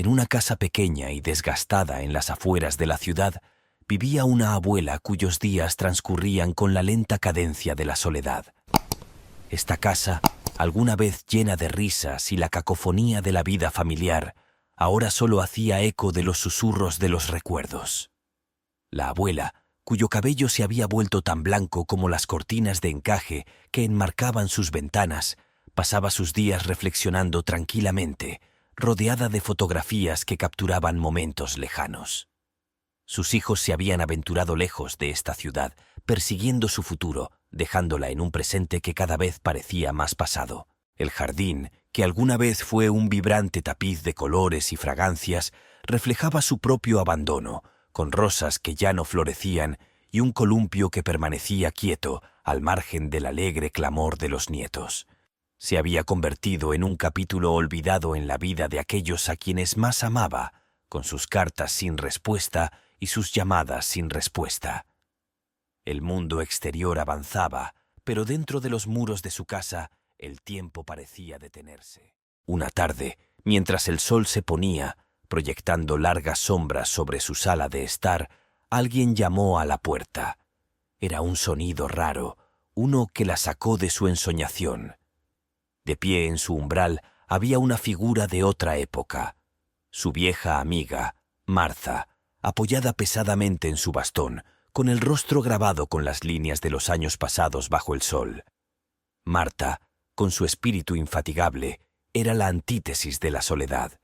En una casa pequeña y desgastada en las afueras de la ciudad, vivía una abuela cuyos días transcurrían con la lenta cadencia de la soledad. Esta casa, alguna vez llena de risas y la cacofonía de la vida familiar, ahora solo hacía eco de los susurros de los recuerdos. La abuela, cuyo cabello se había vuelto tan blanco como las cortinas de encaje que enmarcaban sus ventanas, pasaba sus días reflexionando tranquilamente, rodeada de fotografías que capturaban momentos lejanos. Sus hijos se habían aventurado lejos de esta ciudad, persiguiendo su futuro, dejándola en un presente que cada vez parecía más pasado. El jardín, que alguna vez fue un vibrante tapiz de colores y fragancias, reflejaba su propio abandono, con rosas que ya no florecían y un columpio que permanecía quieto al margen del alegre clamor de los nietos. Se había convertido en un capítulo olvidado en la vida de aquellos a quienes más amaba, con sus cartas sin respuesta y sus llamadas sin respuesta. El mundo exterior avanzaba, pero dentro de los muros de su casa el tiempo parecía detenerse. Una tarde, mientras el sol se ponía, proyectando largas sombras sobre su sala de estar, alguien llamó a la puerta. Era un sonido raro, uno que la sacó de su ensoñación. De pie en su umbral había una figura de otra época. Su vieja amiga, Martha, apoyada pesadamente en su bastón, con el rostro grabado con las líneas de los años pasados bajo el sol. Martha, con su espíritu infatigable, era la antítesis de la soledad.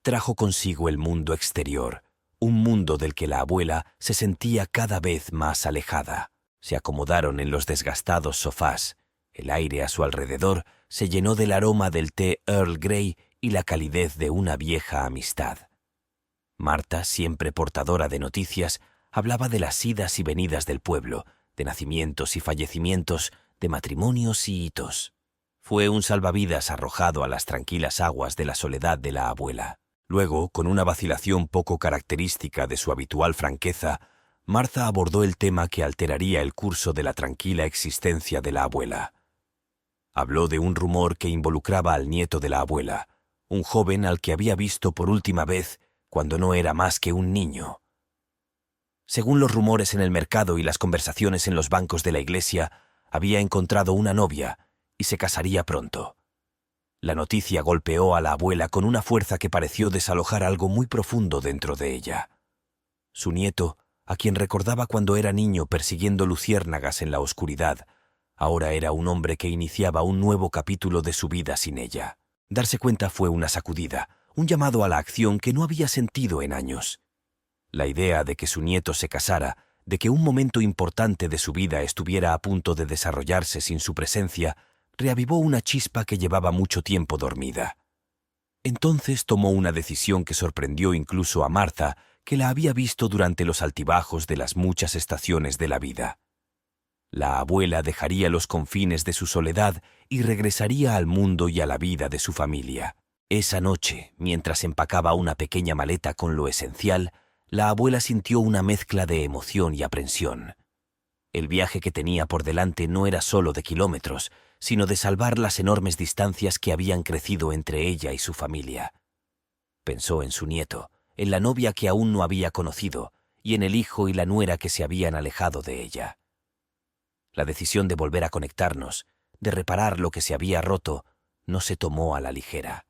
Trajo consigo el mundo exterior, un mundo del que la abuela se sentía cada vez más alejada. Se acomodaron en los desgastados sofás. El aire a su alrededor se llenó del aroma del té Earl Grey y la calidez de una vieja amistad. Martha, siempre portadora de noticias, hablaba de las idas y venidas del pueblo, de nacimientos y fallecimientos, de matrimonios y hitos. Fue un salvavidas arrojado a las tranquilas aguas de la soledad de la abuela. Luego, con una vacilación poco característica de su habitual franqueza, Martha abordó el tema que alteraría el curso de la tranquila existencia de la abuela. Habló de un rumor que involucraba al nieto de la abuela, un joven al que había visto por última vez cuando no era más que un niño. Según los rumores en el mercado y las conversaciones en los bancos de la iglesia, había encontrado una novia y se casaría pronto. La noticia golpeó a la abuela con una fuerza que pareció desalojar algo muy profundo dentro de ella. Su nieto, a quien recordaba cuando era niño persiguiendo luciérnagas en la oscuridad, ahora era un hombre que iniciaba un nuevo capítulo de su vida sin ella. Darse cuenta fue una sacudida, un llamado a la acción que no había sentido en años. La idea de que su nieto se casara, de que un momento importante de su vida estuviera a punto de desarrollarse sin su presencia, reavivó una chispa que llevaba mucho tiempo dormida. Entonces tomó una decisión que sorprendió incluso a Martha, que la había visto durante los altibajos de las muchas estaciones de la vida. La abuela dejaría los confines de su soledad y regresaría al mundo y a la vida de su familia. Esa noche, mientras empacaba una pequeña maleta con lo esencial, la abuela sintió una mezcla de emoción y aprensión. El viaje que tenía por delante no era solo de kilómetros, sino de salvar las enormes distancias que habían crecido entre ella y su familia. Pensó en su nieto, en la novia que aún no había conocido, y en el hijo y la nuera que se habían alejado de ella. La decisión de volver a conectarnos, de reparar lo que se había roto, no se tomó a la ligera.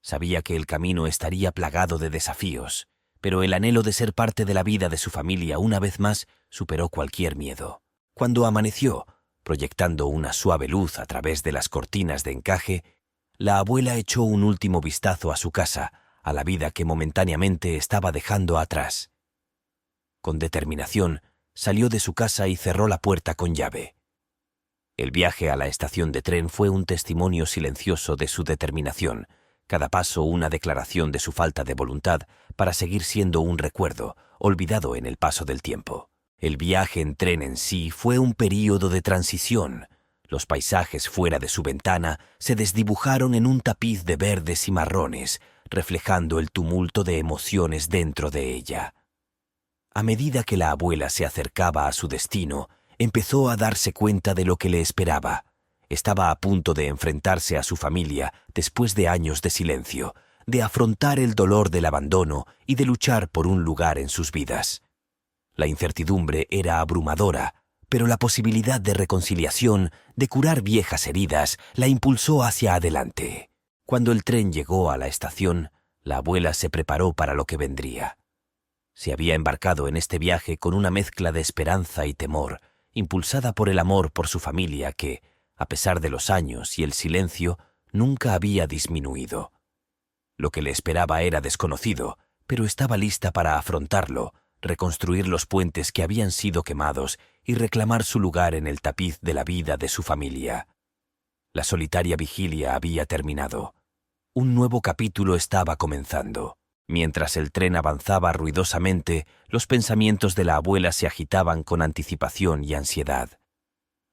Sabía que el camino estaría plagado de desafíos, pero el anhelo de ser parte de la vida de su familia una vez más superó cualquier miedo. Cuando amaneció, proyectando una suave luz a través de las cortinas de encaje, la abuela echó un último vistazo a su casa, a la vida que momentáneamente estaba dejando atrás. Con determinación, salió de su casa y cerró la puerta con llave. El viaje a la estación de tren fue un testimonio silencioso de su determinación, cada paso una declaración de su falta de voluntad para seguir siendo un recuerdo, olvidado en el paso del tiempo. El viaje en tren en sí fue un período de transición. Los paisajes fuera de su ventana se desdibujaron en un tapiz de verdes y marrones, reflejando el tumulto de emociones dentro de ella. A medida que la abuela se acercaba a su destino, empezó a darse cuenta de lo que le esperaba. Estaba a punto de enfrentarse a su familia después de años de silencio, de afrontar el dolor del abandono y de luchar por un lugar en sus vidas. La incertidumbre era abrumadora, pero la posibilidad de reconciliación, de curar viejas heridas, la impulsó hacia adelante. Cuando el tren llegó a la estación, la abuela se preparó para lo que vendría. Se había embarcado en este viaje con una mezcla de esperanza y temor, impulsada por el amor por su familia que, a pesar de los años y el silencio, nunca había disminuido. Lo que le esperaba era desconocido, pero estaba lista para afrontarlo, reconstruir los puentes que habían sido quemados y reclamar su lugar en el tapiz de la vida de su familia. La solitaria vigilia había terminado. Un nuevo capítulo estaba comenzando. Mientras el tren avanzaba ruidosamente, los pensamientos de la abuela se agitaban con anticipación y ansiedad.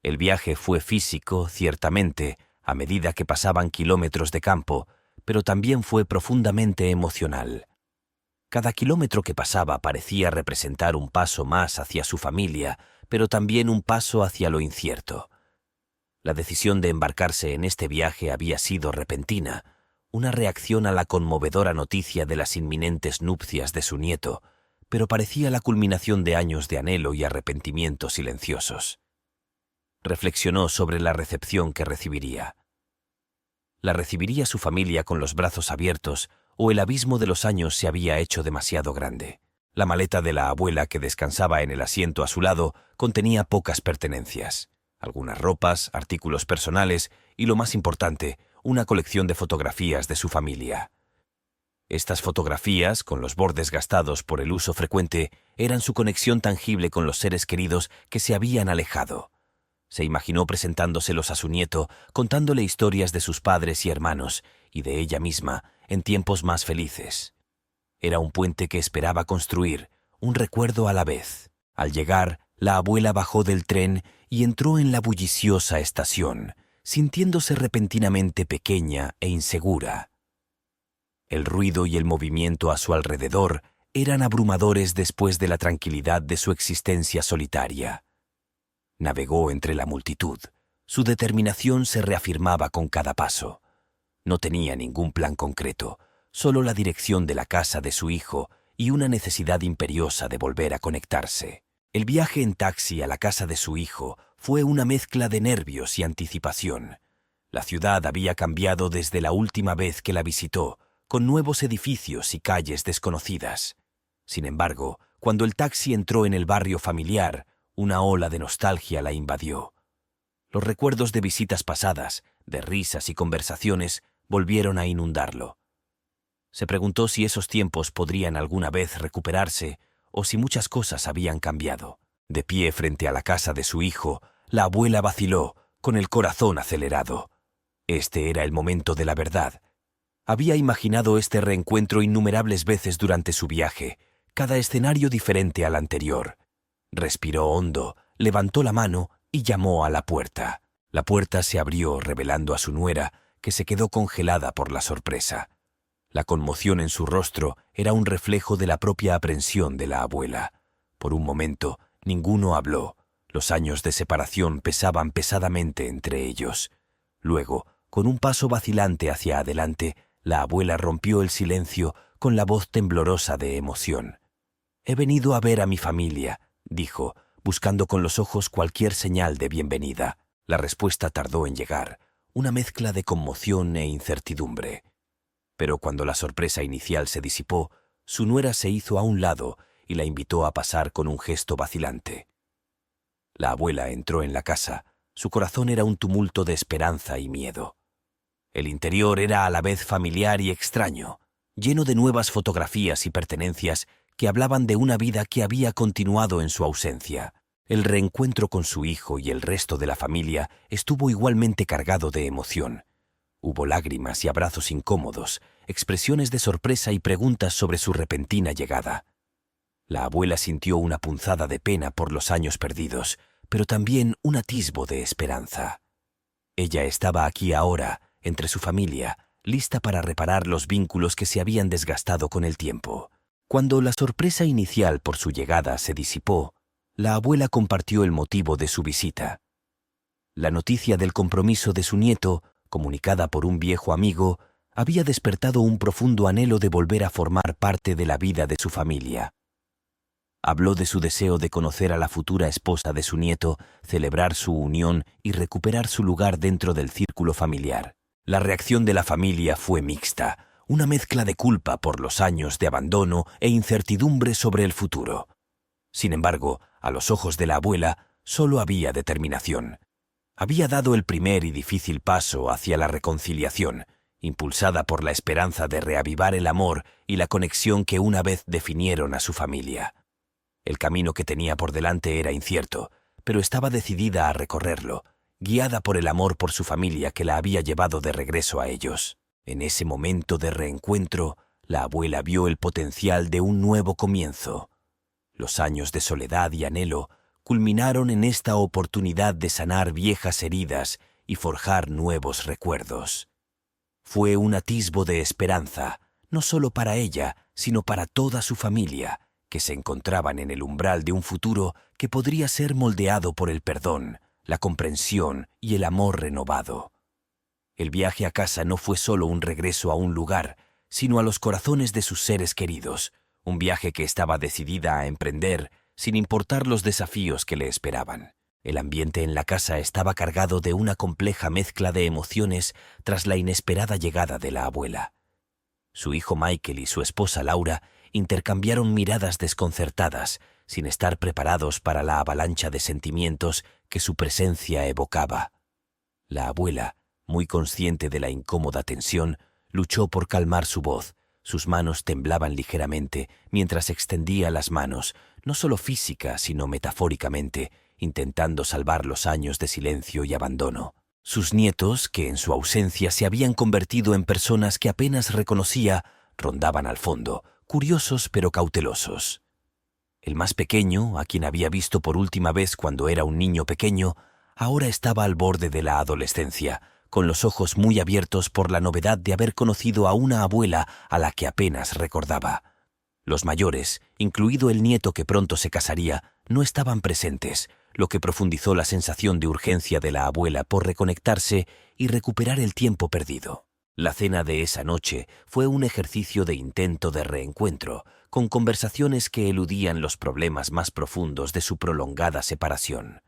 El viaje fue físico, ciertamente, a medida que pasaban kilómetros de campo, pero también fue profundamente emocional. Cada kilómetro que pasaba parecía representar un paso más hacia su familia, pero también un paso hacia lo incierto. La decisión de embarcarse en este viaje había sido repentina, una reacción a la conmovedora noticia de las inminentes nupcias de su nieto, pero parecía la culminación de años de anhelo y arrepentimiento silenciosos. Reflexionó sobre la recepción que recibiría. ¿La recibiría su familia con los brazos abiertos o el abismo de los años se había hecho demasiado grande? La maleta de la abuela que descansaba en el asiento a su lado contenía pocas pertenencias, algunas ropas, artículos personales y, lo más importante, una colección de fotografías de su familia. Estas fotografías, con los bordes gastados por el uso frecuente, eran su conexión tangible con los seres queridos que se habían alejado. Se imaginó presentándoselos a su nieto, contándole historias de sus padres y hermanos, y de ella misma, en tiempos más felices. Era un puente que esperaba construir, un recuerdo a la vez. Al llegar, la abuela bajó del tren y entró en la bulliciosa estación, sintiéndose repentinamente pequeña e insegura. El ruido y el movimiento a su alrededor eran abrumadores después de la tranquilidad de su existencia solitaria. Navegó entre la multitud. Su determinación se reafirmaba con cada paso. No tenía ningún plan concreto, solo la dirección de la casa de su hijo y una necesidad imperiosa de volver a conectarse. El viaje en taxi a la casa de su hijo fue una mezcla de nervios y anticipación. La ciudad había cambiado desde la última vez que la visitó, con nuevos edificios y calles desconocidas. Sin embargo, cuando el taxi entró en el barrio familiar, una ola de nostalgia la invadió. Los recuerdos de visitas pasadas, de risas y conversaciones, volvieron a inundarlo. Se preguntó si esos tiempos podrían alguna vez recuperarse o si muchas cosas habían cambiado. De pie frente a la casa de su hijo, la abuela vaciló, con el corazón acelerado. Este era el momento de la verdad. Había imaginado este reencuentro innumerables veces durante su viaje, cada escenario diferente al anterior. Respiró hondo, levantó la mano y llamó a la puerta. La puerta se abrió revelando a su nuera, que se quedó congelada por la sorpresa. La conmoción en su rostro era un reflejo de la propia aprensión de la abuela. Por un momento, ninguno habló. Los años de separación pesaban pesadamente entre ellos. Luego, con un paso vacilante hacia adelante, la abuela rompió el silencio con la voz temblorosa de emoción. «He venido a ver a mi familia», dijo, buscando con los ojos cualquier señal de bienvenida. La respuesta tardó en llegar, una mezcla de conmoción e incertidumbre. Pero cuando la sorpresa inicial se disipó, su nuera se hizo a un lado y la invitó a pasar con un gesto vacilante. La abuela entró en la casa. Su corazón era un tumulto de esperanza y miedo. El interior era a la vez familiar y extraño, lleno de nuevas fotografías y pertenencias que hablaban de una vida que había continuado en su ausencia. El reencuentro con su hijo y el resto de la familia estuvo igualmente cargado de emoción. Hubo lágrimas y abrazos incómodos, expresiones de sorpresa y preguntas sobre su repentina llegada. La abuela sintió una punzada de pena por los años perdidos, pero también un atisbo de esperanza. Ella estaba aquí ahora, entre su familia, lista para reparar los vínculos que se habían desgastado con el tiempo. Cuando la sorpresa inicial por su llegada se disipó, la abuela compartió el motivo de su visita. La noticia del compromiso de su nieto, comunicada por un viejo amigo, había despertado un profundo anhelo de volver a formar parte de la vida de su familia. Habló de su deseo de conocer a la futura esposa de su nieto, celebrar su unión y recuperar su lugar dentro del círculo familiar. La reacción de la familia fue mixta, una mezcla de culpa por los años de abandono e incertidumbre sobre el futuro. Sin embargo, a los ojos de la abuela, solo había determinación. Había dado el primer y difícil paso hacia la reconciliación, impulsada por la esperanza de reavivar el amor y la conexión que una vez definieron a su familia. El camino que tenía por delante era incierto, pero estaba decidida a recorrerlo, guiada por el amor por su familia que la había llevado de regreso a ellos. En ese momento de reencuentro, la abuela vio el potencial de un nuevo comienzo. Los años de soledad y anhelo culminaron en esta oportunidad de sanar viejas heridas y forjar nuevos recuerdos. Fue un atisbo de esperanza, no solo para ella, sino para toda su familia, que se encontraban en el umbral de un futuro que podría ser moldeado por el perdón, la comprensión y el amor renovado. El viaje a casa no fue solo un regreso a un lugar, sino a los corazones de sus seres queridos, un viaje que estaba decidida a emprender sin importar los desafíos que le esperaban. El ambiente en la casa estaba cargado de una compleja mezcla de emociones tras la inesperada llegada de la abuela. Su hijo Michael y su esposa Laura intercambiaron miradas desconcertadas, sin estar preparados para la avalancha de sentimientos que su presencia evocaba. La abuela, muy consciente de la incómoda tensión, luchó por calmar su voz. Sus manos temblaban ligeramente mientras extendía las manos, no solo física, sino metafóricamente, intentando salvar los años de silencio y abandono. Sus nietos, que en su ausencia se habían convertido en personas que apenas reconocía, rondaban al fondo, curiosos pero cautelosos. El más pequeño, a quien había visto por última vez cuando era un niño pequeño, ahora estaba al borde de la adolescencia, con los ojos muy abiertos por la novedad de haber conocido a una abuela a la que apenas recordaba. Los mayores, incluido el nieto que pronto se casaría, no estaban presentes, lo que profundizó la sensación de urgencia de la abuela por reconectarse y recuperar el tiempo perdido. La cena de esa noche fue un ejercicio de intento de reencuentro, con conversaciones que eludían los problemas más profundos de su prolongada separación.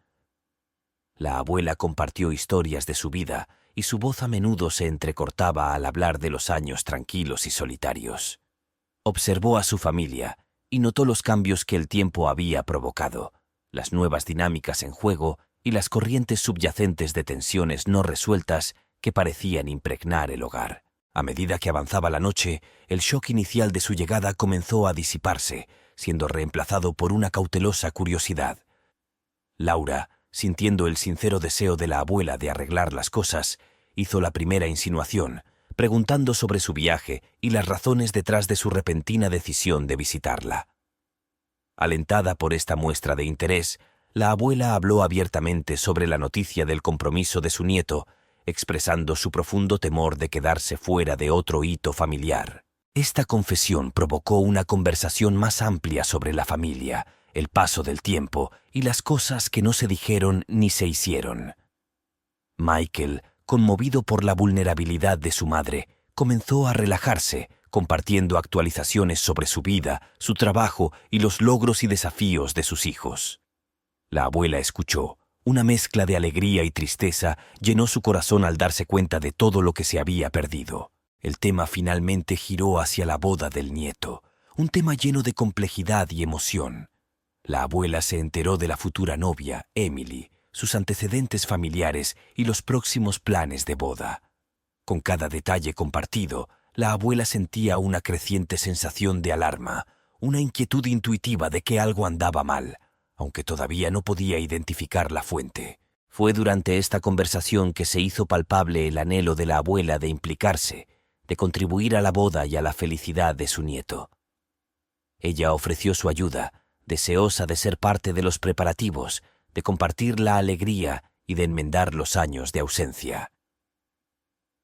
La abuela compartió historias de su vida, y su voz a menudo se entrecortaba al hablar de los años tranquilos y solitarios. Observó a su familia y notó los cambios que el tiempo había provocado, las nuevas dinámicas en juego y las corrientes subyacentes de tensiones no resueltas que parecían impregnar el hogar. A medida que avanzaba la noche, el shock inicial de su llegada comenzó a disiparse, siendo reemplazado por una cautelosa curiosidad. Laura, sintiendo el sincero deseo de la abuela de arreglar las cosas, hizo la primera insinuación, preguntando sobre su viaje y las razones detrás de su repentina decisión de visitarla. Alentada por esta muestra de interés, la abuela habló abiertamente sobre la noticia del compromiso de su nieto, expresando su profundo temor de quedarse fuera de otro hito familiar. Esta confesión provocó una conversación más amplia sobre la familia, el paso del tiempo y las cosas que no se dijeron ni se hicieron. Michael, conmovido por la vulnerabilidad de su madre, comenzó a relajarse, compartiendo actualizaciones sobre su vida, su trabajo y los logros y desafíos de sus hijos. La abuela escuchó. Una mezcla de alegría y tristeza llenó su corazón al darse cuenta de todo lo que se había perdido. El tema finalmente giró hacia la boda del nieto, un tema lleno de complejidad y emoción. La abuela se enteró de la futura novia, Emily, sus antecedentes familiares y los próximos planes de boda. Con cada detalle compartido, la abuela sentía una creciente sensación de alarma, una inquietud intuitiva de que algo andaba mal, aunque todavía no podía identificar la fuente. Fue durante esta conversación que se hizo palpable el anhelo de la abuela de implicarse, de contribuir a la boda y a la felicidad de su nieto. Ella ofreció su ayuda, deseosa de ser parte de los preparativos, de compartir la alegría y de enmendar los años de ausencia.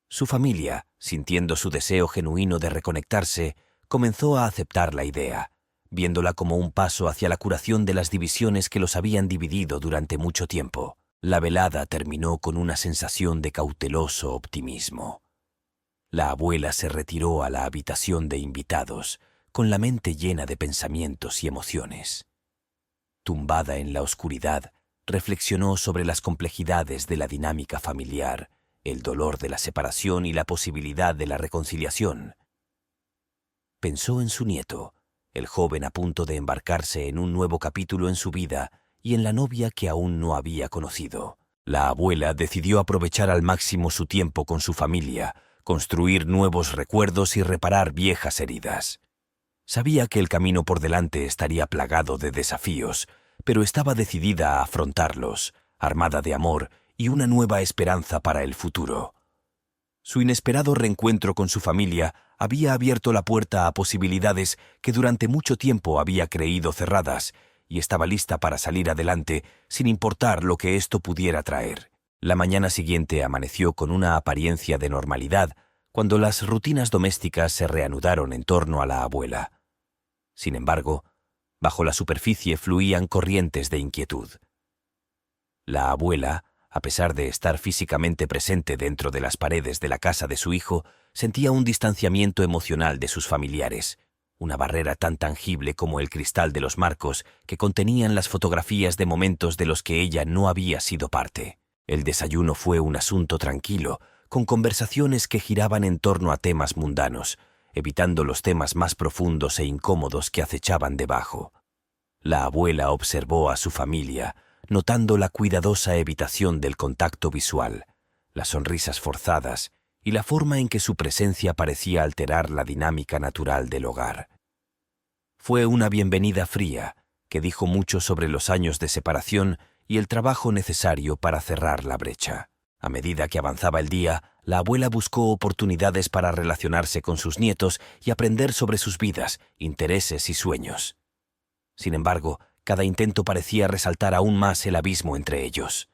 Su familia, sintiendo su deseo genuino de reconectarse, comenzó a aceptar la idea, viéndola como un paso hacia la curación de las divisiones que los habían dividido durante mucho tiempo. La velada terminó con una sensación de cauteloso optimismo. La abuela se retiró a la habitación de invitados, con la mente llena de pensamientos y emociones. Tumbada en la oscuridad, reflexionó sobre las complejidades de la dinámica familiar, el dolor de la separación y la posibilidad de la reconciliación. Pensó en su nieto, el joven a punto de embarcarse en un nuevo capítulo en su vida, y en la novia que aún no había conocido. La abuela decidió aprovechar al máximo su tiempo con su familia, construir nuevos recuerdos y reparar viejas heridas. Sabía que el camino por delante estaría plagado de desafíos, pero estaba decidida a afrontarlos, armada de amor y una nueva esperanza para el futuro. Su inesperado reencuentro con su familia había abierto la puerta a posibilidades que durante mucho tiempo había creído cerradas, y estaba lista para salir adelante sin importar lo que esto pudiera traer. La mañana siguiente amaneció con una apariencia de normalidad cuando las rutinas domésticas se reanudaron en torno a la abuela. Sin embargo, bajo la superficie fluían corrientes de inquietud. La abuela, a pesar de estar físicamente presente dentro de las paredes de la casa de su hijo, sentía un distanciamiento emocional de sus familiares, una barrera tan tangible como el cristal de los marcos que contenían las fotografías de momentos de los que ella no había sido parte. El desayuno fue un asunto tranquilo, con conversaciones que giraban en torno a temas mundanos, evitando los temas más profundos e incómodos que acechaban debajo. La abuela observó a su familia, notando la cuidadosa evitación del contacto visual, las sonrisas forzadas y la forma en que su presencia parecía alterar la dinámica natural del hogar. Fue una bienvenida fría, que dijo mucho sobre los años de separación y el trabajo necesario para cerrar la brecha. A medida que avanzaba el día, la abuela buscó oportunidades para relacionarse con sus nietos y aprender sobre sus vidas, intereses y sueños. Sin embargo, cada intento parecía resaltar aún más el abismo entre ellos.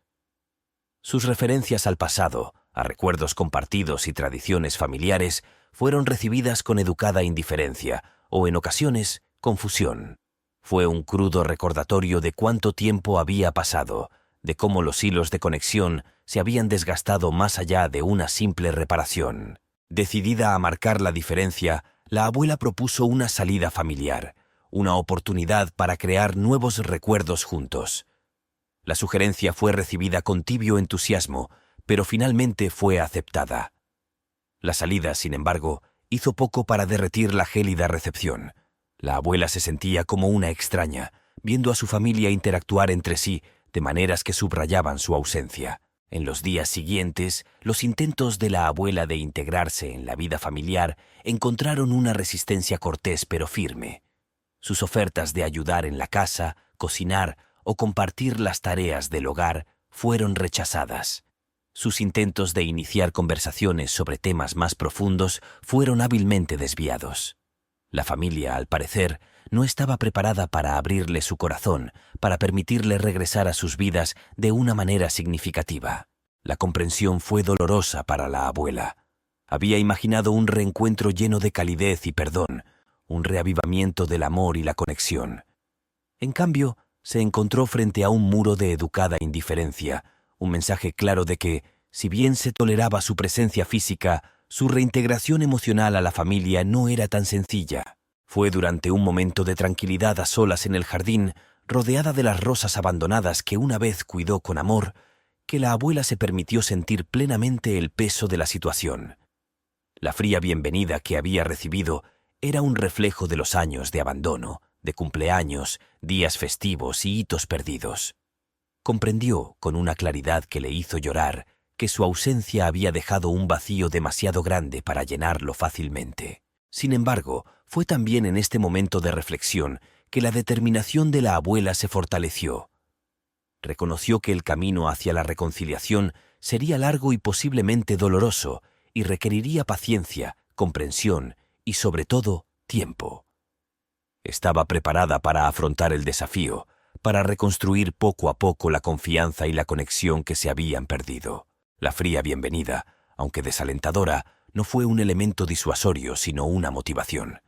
Sus referencias al pasado, a recuerdos compartidos y tradiciones familiares, fueron recibidas con educada indiferencia o, en ocasiones, confusión. Fue un crudo recordatorio de cuánto tiempo había pasado, de cómo los hilos de conexión se habían desgastado más allá de una simple reparación. Decidida a marcar la diferencia, la abuela propuso una salida familiar, una oportunidad para crear nuevos recuerdos juntos. La sugerencia fue recibida con tibio entusiasmo, pero finalmente fue aceptada. La salida, sin embargo, hizo poco para derretir la gélida recepción. La abuela se sentía como una extraña, viendo a su familia interactuar entre sí de maneras que subrayaban su ausencia. En los días siguientes, los intentos de la abuela de integrarse en la vida familiar encontraron una resistencia cortés pero firme. Sus ofertas de ayudar en la casa, cocinar o compartir las tareas del hogar fueron rechazadas. Sus intentos de iniciar conversaciones sobre temas más profundos fueron hábilmente desviados. La familia, al parecer, no estaba preparada para abrirle su corazón, para permitirle regresar a sus vidas de una manera significativa. La comprensión fue dolorosa para la abuela. Había imaginado un reencuentro lleno de calidez y perdón, un reavivamiento del amor y la conexión. En cambio, se encontró frente a un muro de educada indiferencia, un mensaje claro de que, si bien se toleraba su presencia física, su reintegración emocional a la familia no era tan sencilla. Fue durante un momento de tranquilidad a solas en el jardín, rodeada de las rosas abandonadas que una vez cuidó con amor, que la abuela se permitió sentir plenamente el peso de la situación. La fría bienvenida que había recibido era un reflejo de los años de abandono, de cumpleaños, días festivos y hitos perdidos. Comprendió, con una claridad que le hizo llorar, que su ausencia había dejado un vacío demasiado grande para llenarlo fácilmente. Sin embargo, fue también en este momento de reflexión que la determinación de la abuela se fortaleció. Reconoció que el camino hacia la reconciliación sería largo y posiblemente doloroso, y requeriría paciencia, comprensión y, sobre todo, tiempo. Estaba preparada para afrontar el desafío, para reconstruir poco a poco la confianza y la conexión que se habían perdido. La fría bienvenida, aunque desalentadora, no fue un elemento disuasorio, sino una motivación.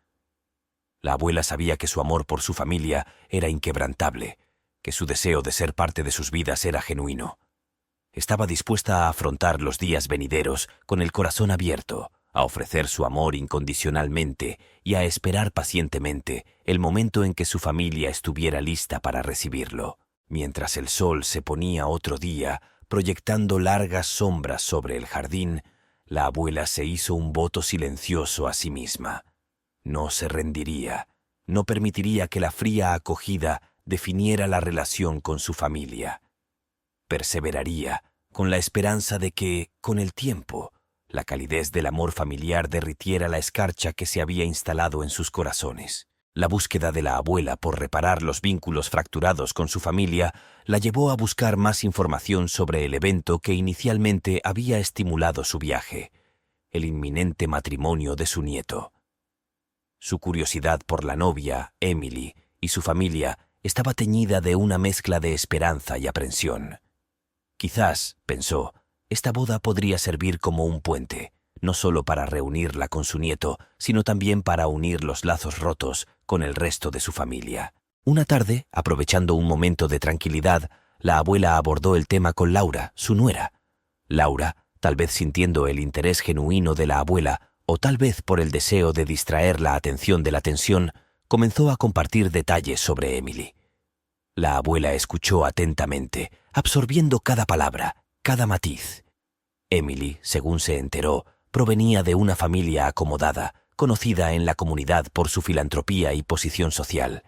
La abuela sabía que su amor por su familia era inquebrantable, que su deseo de ser parte de sus vidas era genuino. Estaba dispuesta a afrontar los días venideros con el corazón abierto, a ofrecer su amor incondicionalmente y a esperar pacientemente el momento en que su familia estuviera lista para recibirlo. Mientras el sol se ponía otro día, proyectando largas sombras sobre el jardín, la abuela se hizo un voto silencioso a sí misma. No se rendiría, no permitiría que la fría acogida definiera la relación con su familia. Perseveraría, con la esperanza de que, con el tiempo, la calidez del amor familiar derritiera la escarcha que se había instalado en sus corazones. La búsqueda de la abuela por reparar los vínculos fracturados con su familia la llevó a buscar más información sobre el evento que inicialmente había estimulado su viaje, el inminente matrimonio de su nieto. Su curiosidad por la novia, Emily, y su familia estaba teñida de una mezcla de esperanza y aprensión. Quizás, pensó, esta boda podría servir como un puente, no solo para reunirla con su nieto, sino también para unir los lazos rotos con el resto de su familia. Una tarde, aprovechando un momento de tranquilidad, la abuela abordó el tema con Laura, su nuera. Laura, tal vez sintiendo el interés genuino de la abuela, o tal vez por el deseo de distraer la atención de la tensión, comenzó a compartir detalles sobre Emily. La abuela escuchó atentamente, absorbiendo cada palabra, cada matiz. Emily, según se enteró, provenía de una familia acomodada, conocida en la comunidad por su filantropía y posición social.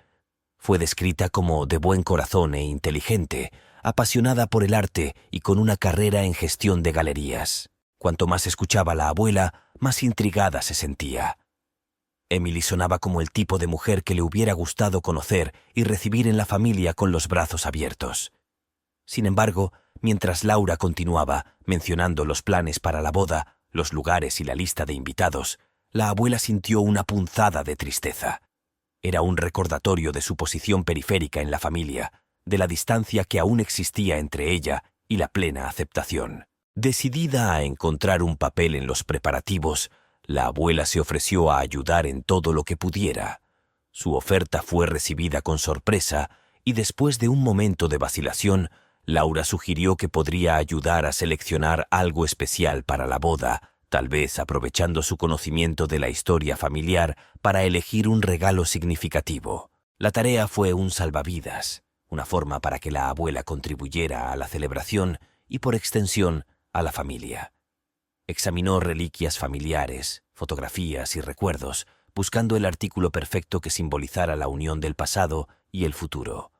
Fue descrita como de buen corazón e inteligente, apasionada por el arte y con una carrera en gestión de galerías. Cuanto más escuchaba la abuela, más intrigada se sentía. Emily sonaba como el tipo de mujer que le hubiera gustado conocer y recibir en la familia con los brazos abiertos. Sin embargo, mientras Laura continuaba mencionando los planes para la boda, los lugares y la lista de invitados, la abuela sintió una punzada de tristeza. Era un recordatorio de su posición periférica en la familia, de la distancia que aún existía entre ella y la plena aceptación. Decidida a encontrar un papel en los preparativos, la abuela se ofreció a ayudar en todo lo que pudiera. Su oferta fue recibida con sorpresa y después de un momento de vacilación, Laura sugirió que podría ayudar a seleccionar algo especial para la boda, tal vez aprovechando su conocimiento de la historia familiar para elegir un regalo significativo. La tarea fue un salvavidas, una forma para que la abuela contribuyera a la celebración y, por extensión, a la familia. Examinó reliquias familiares, fotografías y recuerdos, buscando el artículo perfecto que simbolizara la unión del pasado y el futuro.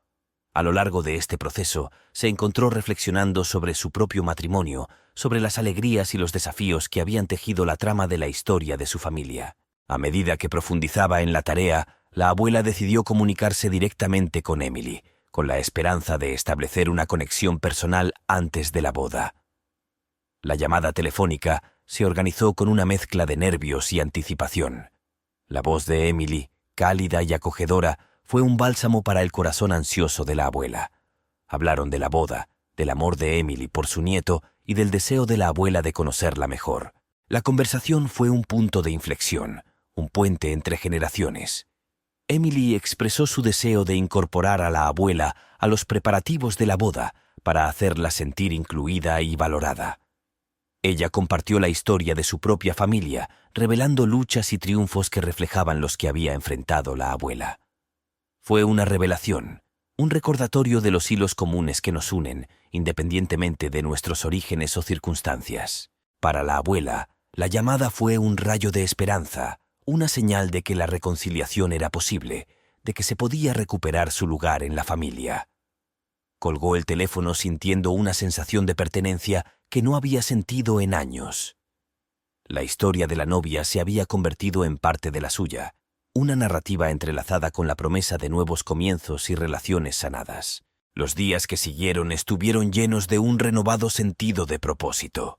A lo largo de este proceso, se encontró reflexionando sobre su propio matrimonio, sobre las alegrías y los desafíos que habían tejido la trama de la historia de su familia. A medida que profundizaba en la tarea, la abuela decidió comunicarse directamente con Emily, con la esperanza de establecer una conexión personal antes de la boda. La llamada telefónica se organizó con una mezcla de nervios y anticipación. La voz de Emily, cálida y acogedora, fue un bálsamo para el corazón ansioso de la abuela. Hablaron de la boda, del amor de Emily por su nieto y del deseo de la abuela de conocerla mejor. La conversación fue un punto de inflexión, un puente entre generaciones. Emily expresó su deseo de incorporar a la abuela a los preparativos de la boda para hacerla sentir incluida y valorada. Ella compartió la historia de su propia familia, revelando luchas y triunfos que reflejaban los que había enfrentado la abuela. Fue una revelación, un recordatorio de los hilos comunes que nos unen, independientemente de nuestros orígenes o circunstancias. Para la abuela, la llamada fue un rayo de esperanza, una señal de que la reconciliación era posible, de que se podía recuperar su lugar en la familia. Colgó el teléfono sintiendo una sensación de pertenencia que no había sentido en años. La historia de la novia se había convertido en parte de la suya, una narrativa entrelazada con la promesa de nuevos comienzos y relaciones sanadas. Los días que siguieron estuvieron llenos de un renovado sentido de propósito.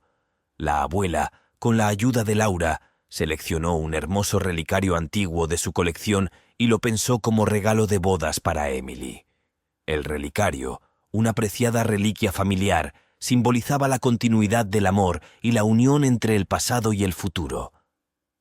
La abuela, con la ayuda de Laura, seleccionó un hermoso relicario antiguo de su colección y lo pensó como regalo de bodas para Emily. El relicario, una preciada reliquia familiar, simbolizaba la continuidad del amor y la unión entre el pasado y el futuro.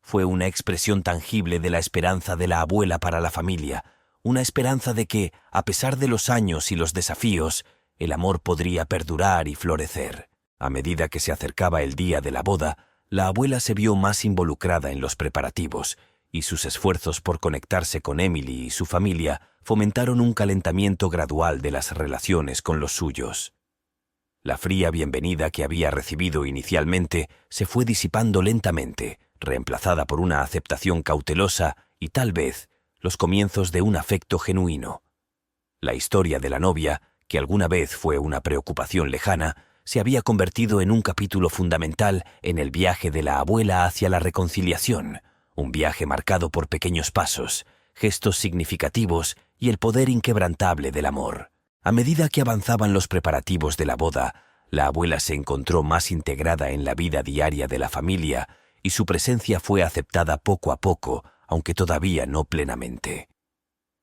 Fue una expresión tangible de la esperanza de la abuela para la familia, una esperanza de que, a pesar de los años y los desafíos, el amor podría perdurar y florecer. A medida que se acercaba el día de la boda, la abuela se vio más involucrada en los preparativos, y sus esfuerzos por conectarse con Emily y su familia fomentaron un calentamiento gradual de las relaciones con los suyos. La fría bienvenida que había recibido inicialmente se fue disipando lentamente, reemplazada por una aceptación cautelosa y, tal vez, los comienzos de un afecto genuino. La historia de la novia, que alguna vez fue una preocupación lejana, se había convertido en un capítulo fundamental en el viaje de la abuela hacia la reconciliación, un viaje marcado por pequeños pasos, gestos significativos y el poder inquebrantable del amor. A medida que avanzaban los preparativos de la boda, la abuela se encontró más integrada en la vida diaria de la familia y su presencia fue aceptada poco a poco, aunque todavía no plenamente.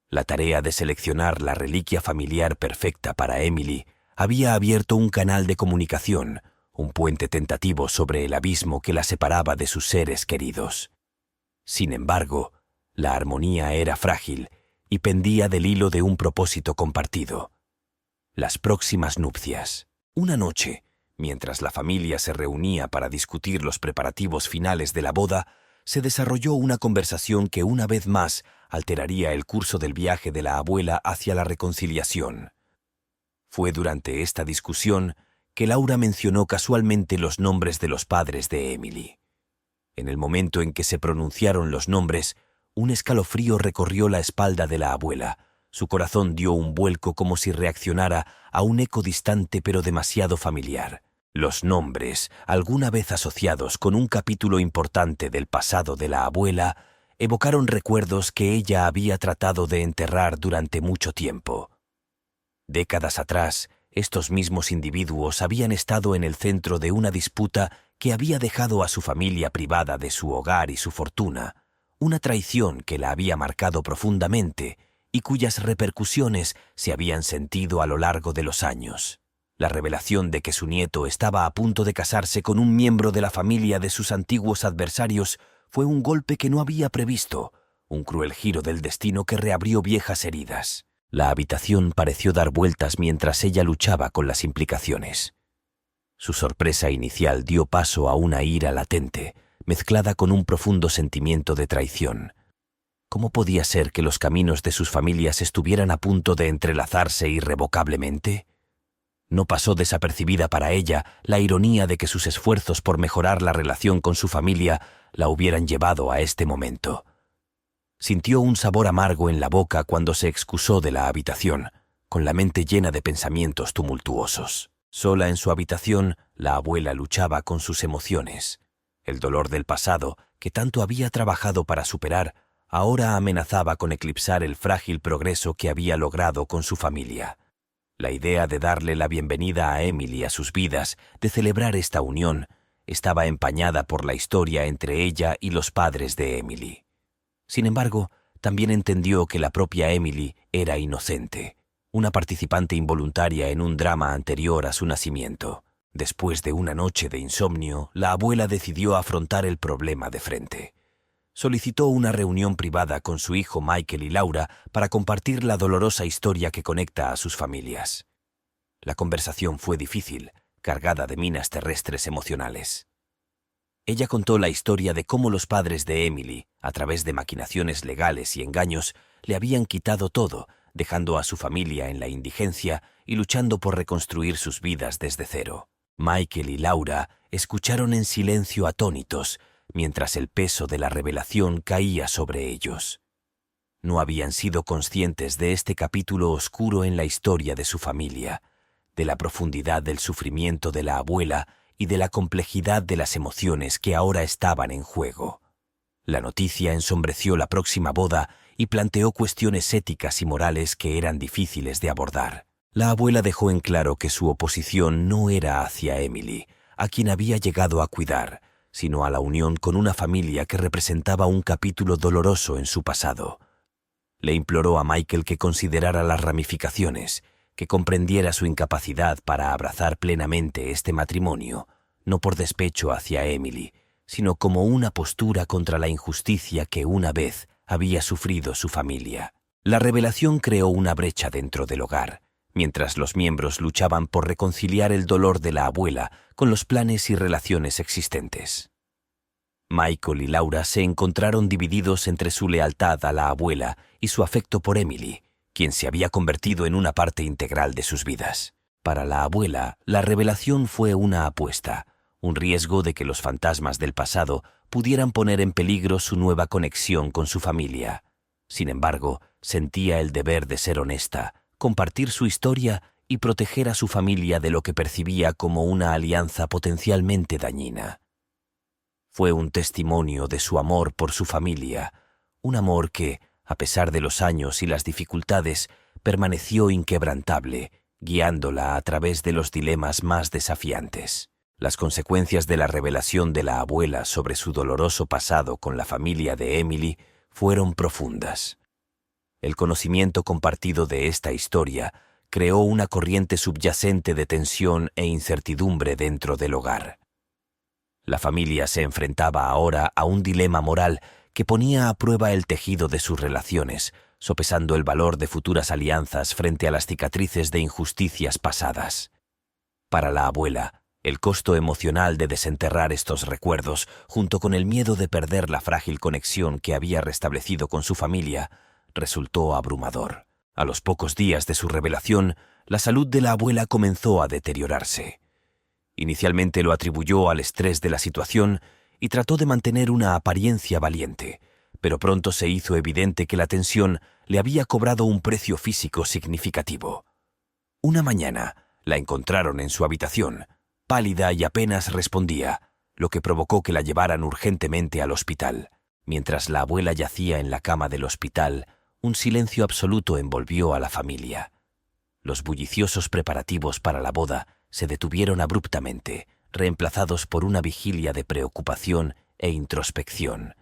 La tarea de seleccionar la reliquia familiar perfecta para Emily había abierto un canal de comunicación, un puente tentativo sobre el abismo que la separaba de sus seres queridos. Sin embargo, la armonía era frágil y pendía del hilo de un propósito compartido: las próximas nupcias. Una noche, mientras la familia se reunía para discutir los preparativos finales de la boda, se desarrolló una conversación que una vez más alteraría el curso del viaje de la abuela hacia la reconciliación. Fue durante esta discusión que Laura mencionó casualmente los nombres de los padres de Emily. En el momento en que se pronunciaron los nombres, un escalofrío recorrió la espalda de la abuela. Su corazón dio un vuelco como si reaccionara a un eco distante pero demasiado familiar. Los nombres, alguna vez asociados con un capítulo importante del pasado de la abuela, evocaron recuerdos que ella había tratado de enterrar durante mucho tiempo. Décadas atrás, estos mismos individuos habían estado en el centro de una disputa que había dejado a su familia privada de su hogar y su fortuna, una traición que la había marcado profundamente y cuyas repercusiones se habían sentido a lo largo de los años. La revelación de que su nieto estaba a punto de casarse con un miembro de la familia de sus antiguos adversarios fue un golpe que no había previsto, un cruel giro del destino que reabrió viejas heridas. La habitación pareció dar vueltas mientras ella luchaba con las implicaciones. Su sorpresa inicial dio paso a una ira latente, mezclada con un profundo sentimiento de traición. ¿Cómo podía ser que los caminos de sus familias estuvieran a punto de entrelazarse irrevocablemente? No pasó desapercibida para ella la ironía de que sus esfuerzos por mejorar la relación con su familia la hubieran llevado a este momento. Sintió un sabor amargo en la boca cuando se excusó de la habitación, con la mente llena de pensamientos tumultuosos. Sola en su habitación, la abuela luchaba con sus emociones. El dolor del pasado, que tanto había trabajado para superar, ahora amenazaba con eclipsar el frágil progreso que había logrado con su familia. La idea de darle la bienvenida a Emily a sus vidas, de celebrar esta unión, estaba empañada por la historia entre ella y los padres de Emily. Sin embargo, también entendió que la propia Emily era inocente, una participante involuntaria en un drama anterior a su nacimiento. Después de una noche de insomnio, la abuela decidió afrontar el problema de frente. Solicitó una reunión privada con su hijo Michael y Laura para compartir la dolorosa historia que conecta a sus familias. La conversación fue difícil, cargada de minas terrestres emocionales. Ella contó la historia de cómo los padres de Emily, a través de maquinaciones legales y engaños, le habían quitado todo, dejando a su familia en la indigencia y luchando por reconstruir sus vidas desde cero. Michael y Laura escucharon en silencio atónitos, mientras el peso de la revelación caía sobre ellos. No habían sido conscientes de este capítulo oscuro en la historia de su familia, de la profundidad del sufrimiento de la abuela y de la complejidad de las emociones que ahora estaban en juego. La noticia ensombreció la próxima boda y planteó cuestiones éticas y morales que eran difíciles de abordar. La abuela dejó en claro que su oposición no era hacia Emily, a quien había llegado a cuidar, sino a la unión con una familia que representaba un capítulo doloroso en su pasado. Le imploró a Michael que considerara las ramificaciones, que comprendiera su incapacidad para abrazar plenamente este matrimonio, no por despecho hacia Emily, sino como una postura contra la injusticia que una vez había sufrido su familia. La revelación creó una brecha dentro del hogar, mientras los miembros luchaban por reconciliar el dolor de la abuela con los planes y relaciones existentes. Michael y Laura se encontraron divididos entre su lealtad a la abuela y su afecto por Emily, quien se había convertido en una parte integral de sus vidas. Para la abuela, la revelación fue una apuesta, un riesgo de que los fantasmas del pasado pudieran poner en peligro su nueva conexión con su familia. Sin embargo, sentía el deber de ser honesta, compartir su historia y proteger a su familia de lo que percibía como una alianza potencialmente dañina. Fue un testimonio de su amor por su familia, un amor que, a pesar de los años y las dificultades, permaneció inquebrantable, guiándola a través de los dilemas más desafiantes. Las consecuencias de la revelación de la abuela sobre su doloroso pasado con la familia de Emily fueron profundas. El conocimiento compartido de esta historia creó una corriente subyacente de tensión e incertidumbre dentro del hogar. La familia se enfrentaba ahora a un dilema moral que ponía a prueba el tejido de sus relaciones, sopesando el valor de futuras alianzas frente a las cicatrices de injusticias pasadas. Para la abuela, el costo emocional de desenterrar estos recuerdos, junto con el miedo de perder la frágil conexión que había restablecido con su familia, resultó abrumador. A los pocos días de su revelación, la salud de la abuela comenzó a deteriorarse. Inicialmente lo atribuyó al estrés de la situación y trató de mantener una apariencia valiente, pero pronto se hizo evidente que la tensión le había cobrado un precio físico significativo. Una mañana la encontraron en su habitación, pálida y apenas respondía, lo que provocó que la llevaran urgentemente al hospital. Mientras la abuela yacía en la cama del hospital, un silencio absoluto envolvió a la familia. Los bulliciosos preparativos para la boda se detuvieron abruptamente, reemplazados por una vigilia de preocupación e introspección.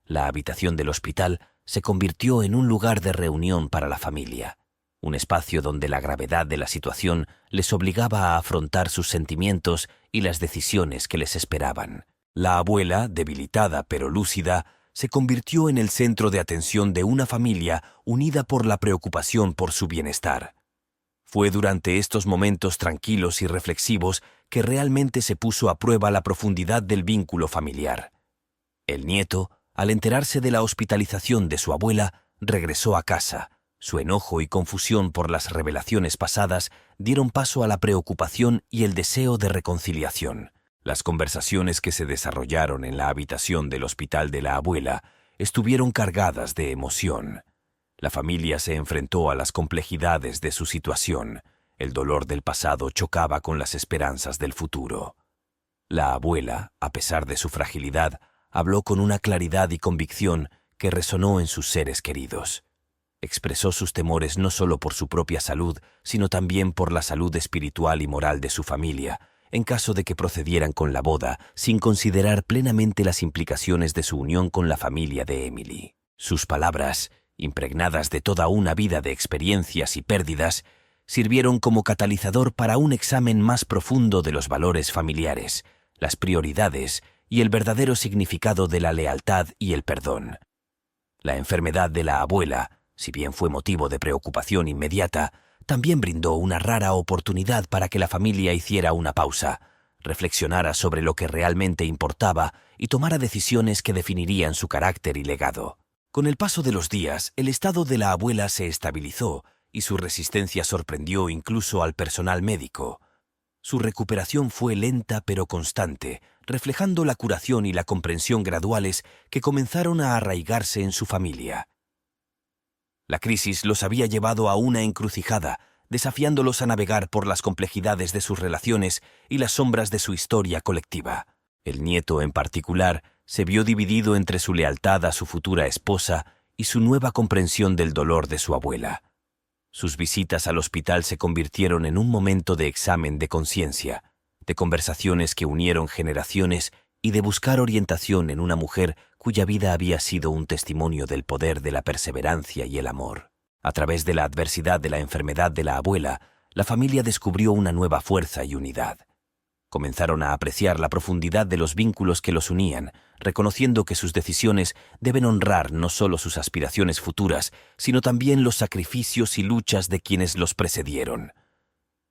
La habitación del hospital se convirtió en un lugar de reunión para la familia, un espacio donde la gravedad de la situación les obligaba a afrontar sus sentimientos y las decisiones que les esperaban. La abuela, debilitada pero lúcida, se convirtió en el centro de atención de una familia unida por la preocupación por su bienestar. Fue durante estos momentos tranquilos y reflexivos que realmente se puso a prueba la profundidad del vínculo familiar. El nieto, al enterarse de la hospitalización de su abuela, regresó a casa. Su enojo y confusión por las revelaciones pasadas dieron paso a la preocupación y el deseo de reconciliación. Las conversaciones que se desarrollaron en la habitación del hospital de la abuela estuvieron cargadas de emoción. La familia se enfrentó a las complejidades de su situación. El dolor del pasado chocaba con las esperanzas del futuro. La abuela, a pesar de su fragilidad, habló con una claridad y convicción que resonó en sus seres queridos. Expresó sus temores no solo por su propia salud, sino también por la salud espiritual y moral de su familia, en caso de que procedieran con la boda, sin considerar plenamente las implicaciones de su unión con la familia de Emily. Sus palabras, impregnadas de toda una vida de experiencias y pérdidas, sirvieron como catalizador para un examen más profundo de los valores familiares, las prioridades y el verdadero significado de la lealtad y el perdón. La enfermedad de la abuela, si bien fue motivo de preocupación inmediata, también brindó una rara oportunidad para que la familia hiciera una pausa, reflexionara sobre lo que realmente importaba y tomara decisiones que definirían su carácter y legado. Con el paso de los días, el estado de la abuela se estabilizó y su resistencia sorprendió incluso al personal médico. Su recuperación fue lenta pero constante, reflejando la curación y la comprensión graduales que comenzaron a arraigarse en su familia. La crisis los había llevado a una encrucijada, desafiándolos a navegar por las complejidades de sus relaciones y las sombras de su historia colectiva. El nieto, en particular, se vio dividido entre su lealtad a su futura esposa y su nueva comprensión del dolor de su abuela. Sus visitas al hospital se convirtieron en un momento de examen de conciencia, de conversaciones que unieron generaciones y de buscar orientación en una mujer cuya vida había sido un testimonio del poder de la perseverancia y el amor. A través de la adversidad de la enfermedad de la abuela, la familia descubrió una nueva fuerza y unidad. Comenzaron a apreciar la profundidad de los vínculos que los unían, reconociendo que sus decisiones deben honrar no solo sus aspiraciones futuras, sino también los sacrificios y luchas de quienes los precedieron.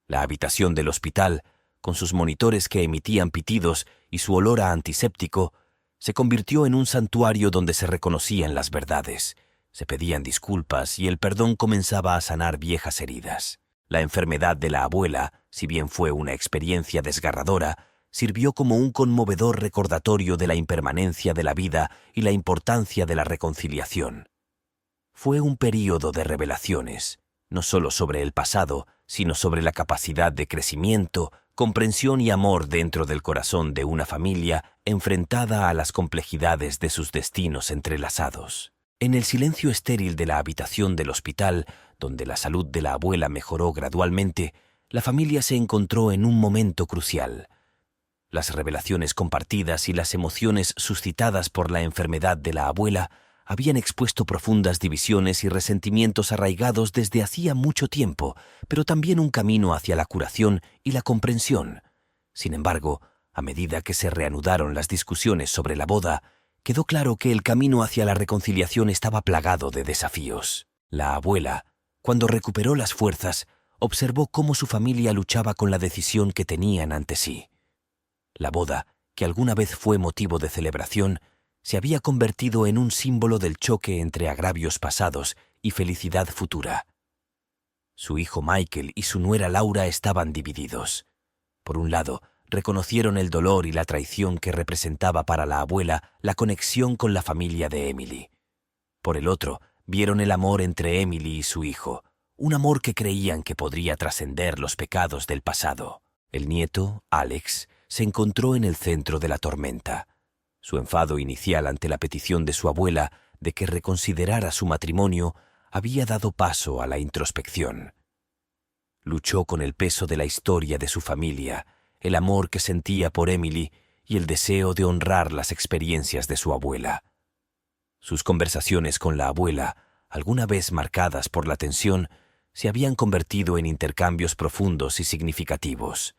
La habitación del hospital, con sus monitores que emitían pitidos y su olor a antiséptico, se convirtió en un santuario donde se reconocían las verdades, se pedían disculpas y el perdón comenzaba a sanar viejas heridas. La enfermedad de la abuela, si bien fue una experiencia desgarradora, sirvió como un conmovedor recordatorio de la impermanencia de la vida y la importancia de la reconciliación. Fue un período de revelaciones, no solo sobre el pasado, sino sobre la capacidad de crecimiento, comprensión y amor dentro del corazón de una familia enfrentada a las complejidades de sus destinos entrelazados. En el silencio estéril de la habitación del hospital, donde la salud de la abuela mejoró gradualmente, la familia se encontró en un momento crucial. Las revelaciones compartidas y las emociones suscitadas por la enfermedad de la abuela habían expuesto profundas divisiones y resentimientos arraigados desde hacía mucho tiempo, pero también un camino hacia la curación y la comprensión. Sin embargo, a medida que se reanudaron las discusiones sobre la boda, quedó claro que el camino hacia la reconciliación estaba plagado de desafíos. La abuela, cuando recuperó las fuerzas, observó cómo su familia luchaba con la decisión que tenían ante sí. La boda, que alguna vez fue motivo de celebración, se había convertido en un símbolo del choque entre agravios pasados y felicidad futura. Su hijo Michael y su nuera Laura estaban divididos. Por un lado, reconocieron el dolor y la traición que representaba para la abuela la conexión con la familia de Emily. Por el otro, vieron el amor entre Emily y su hijo, un amor que creían que podría trascender los pecados del pasado. El nieto, Alex, se encontró en el centro de la tormenta. Su enfado inicial ante la petición de su abuela de que reconsiderara su matrimonio había dado paso a la introspección. Luchó con el peso de la historia de su familia, el amor que sentía por Emily y el deseo de honrar las experiencias de su abuela. Sus conversaciones con la abuela, alguna vez marcadas por la tensión, se habían convertido en intercambios profundos y significativos.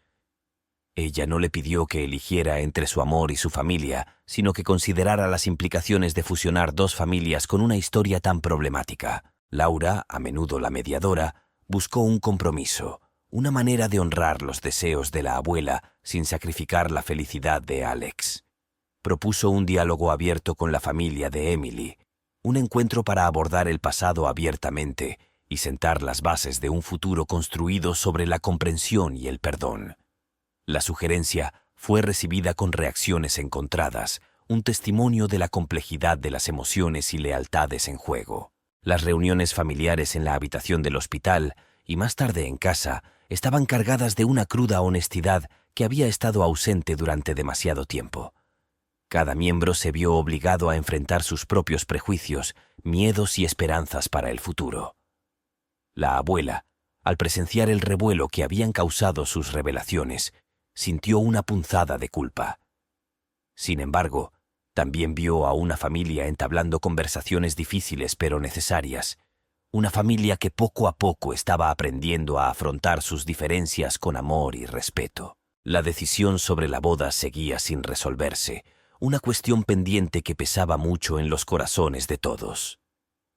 Ella no le pidió que eligiera entre su amor y su familia, sino que considerara las implicaciones de fusionar dos familias con una historia tan problemática. Laura, a menudo la mediadora, buscó un compromiso, una manera de honrar los deseos de la abuela sin sacrificar la felicidad de Alex. Propuso un diálogo abierto con la familia de Emily, un encuentro para abordar el pasado abiertamente y sentar las bases de un futuro construido sobre la comprensión y el perdón. La sugerencia fue recibida con reacciones encontradas, un testimonio de la complejidad de las emociones y lealtades en juego. Las reuniones familiares en la habitación del hospital y más tarde en casa estaban cargadas de una cruda honestidad que había estado ausente durante demasiado tiempo. Cada miembro se vio obligado a enfrentar sus propios prejuicios, miedos y esperanzas para el futuro. La abuela, al presenciar el revuelo que habían causado sus revelaciones, sintió una punzada de culpa. Sin embargo, también vio a una familia entablando conversaciones difíciles pero necesarias, una familia que poco a poco estaba aprendiendo a afrontar sus diferencias con amor y respeto. La decisión sobre la boda seguía sin resolverse, una cuestión pendiente que pesaba mucho en los corazones de todos.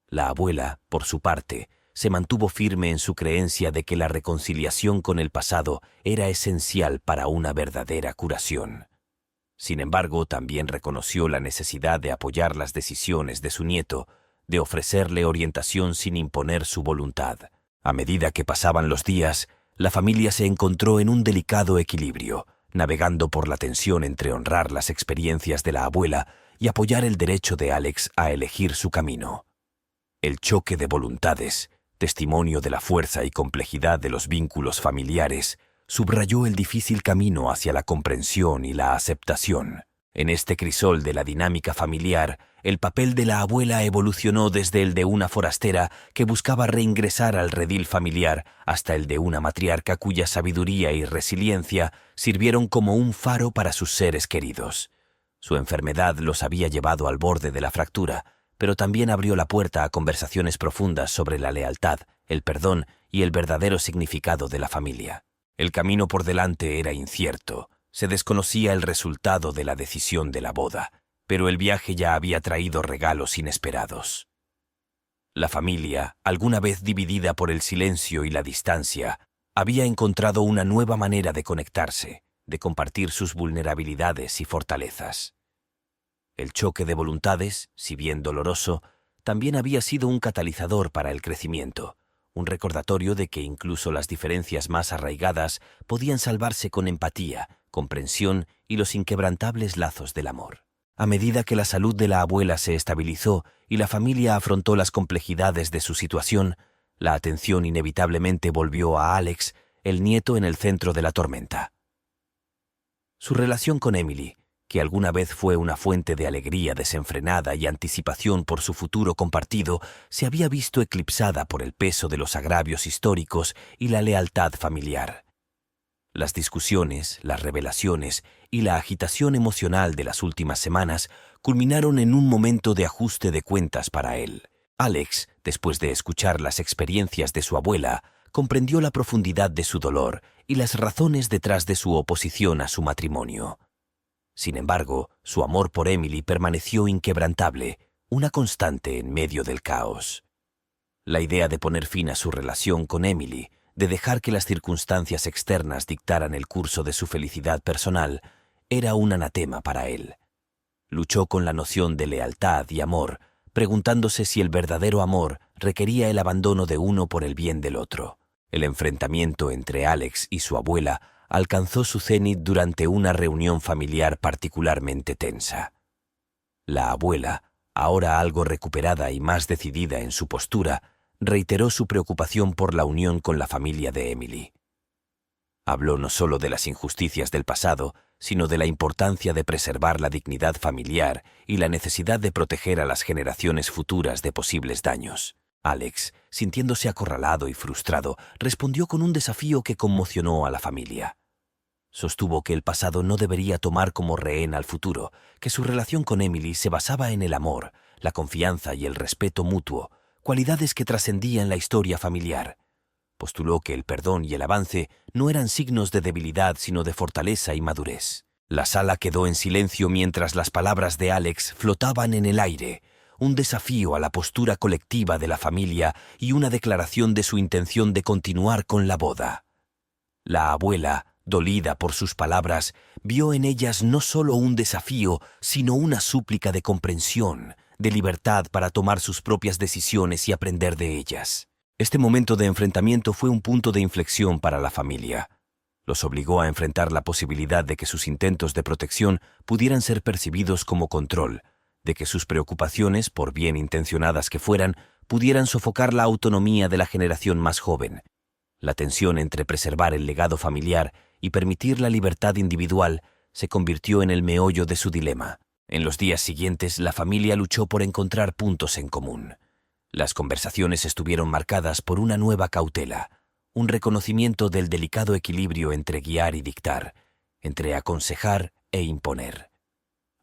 La abuela, por su parte, se mantuvo firme en su creencia de que la reconciliación con el pasado era esencial para una verdadera curación. Sin embargo, también reconoció la necesidad de apoyar las decisiones de su nieto, de ofrecerle orientación sin imponer su voluntad. A medida que pasaban los días, la familia se encontró en un delicado equilibrio, navegando por la tensión entre honrar las experiencias de la abuela y apoyar el derecho de Alex a elegir su camino. El choque de voluntades, testimonio de la fuerza y complejidad de los vínculos familiares, subrayó el difícil camino hacia la comprensión y la aceptación. En este crisol de la dinámica familiar, el papel de la abuela evolucionó desde el de una forastera que buscaba reingresar al redil familiar hasta el de una matriarca cuya sabiduría y resiliencia sirvieron como un faro para sus seres queridos. Su enfermedad los había llevado al borde de la fractura, pero también abrió la puerta a conversaciones profundas sobre la lealtad, el perdón y el verdadero significado de la familia. El camino por delante era incierto, se desconocía el resultado de la decisión de la boda, pero el viaje ya había traído regalos inesperados. La familia, alguna vez dividida por el silencio y la distancia, había encontrado una nueva manera de conectarse, de compartir sus vulnerabilidades y fortalezas. El choque de voluntades, si bien doloroso, también había sido un catalizador para el crecimiento, un recordatorio de que incluso las diferencias más arraigadas podían salvarse con empatía, comprensión y los inquebrantables lazos del amor. A medida que la salud de la abuela se estabilizó y la familia afrontó las complejidades de su situación, la atención inevitablemente volvió a Alex, el nieto en el centro de la tormenta. Su relación con Emily, que alguna vez fue una fuente de alegría desenfrenada y anticipación por su futuro compartido, se había visto eclipsada por el peso de los agravios históricos y la lealtad familiar. Las discusiones, las revelaciones y la agitación emocional de las últimas semanas culminaron en un momento de ajuste de cuentas para él. Alex, después de escuchar las experiencias de su abuela, comprendió la profundidad de su dolor y las razones detrás de su oposición a su matrimonio. Sin embargo, su amor por Emily permaneció inquebrantable, una constante en medio del caos. La idea de poner fin a su relación con Emily, de dejar que las circunstancias externas dictaran el curso de su felicidad personal, era un anatema para él. Luchó con la noción de lealtad y amor, preguntándose si el verdadero amor requería el abandono de uno por el bien del otro. El enfrentamiento entre Alex y su abuela alcanzó su cenit durante una reunión familiar particularmente tensa. La abuela, ahora algo recuperada y más decidida en su postura, reiteró su preocupación por la unión con la familia de Emily. Habló no solo de las injusticias del pasado, sino de la importancia de preservar la dignidad familiar y la necesidad de proteger a las generaciones futuras de posibles daños. Alex, sintiéndose acorralado y frustrado, respondió con un desafío que conmocionó a la familia. Sostuvo que el pasado no debería tomar como rehén al futuro, que su relación con Emily se basaba en el amor, la confianza y el respeto mutuo, cualidades que trascendían la historia familiar. Postuló que el perdón y el avance no eran signos de debilidad sino de fortaleza y madurez. La sala quedó en silencio mientras las palabras de Alex flotaban en el aire, un desafío a la postura colectiva de la familia y una declaración de su intención de continuar con la boda. La abuela, dolida por sus palabras, vio en ellas no solo un desafío, sino una súplica de comprensión, de libertad para tomar sus propias decisiones y aprender de ellas. Este momento de enfrentamiento fue un punto de inflexión para la familia. Los obligó a enfrentar la posibilidad de que sus intentos de protección pudieran ser percibidos como control, de que sus preocupaciones, por bien intencionadas que fueran, pudieran sofocar la autonomía de la generación más joven. La tensión entre preservar el legado familiar y permitir la libertad individual se convirtió en el meollo de su dilema. En los días siguientes, la familia luchó por encontrar puntos en común. Las conversaciones estuvieron marcadas por una nueva cautela, un reconocimiento del delicado equilibrio entre guiar y dictar, entre aconsejar e imponer.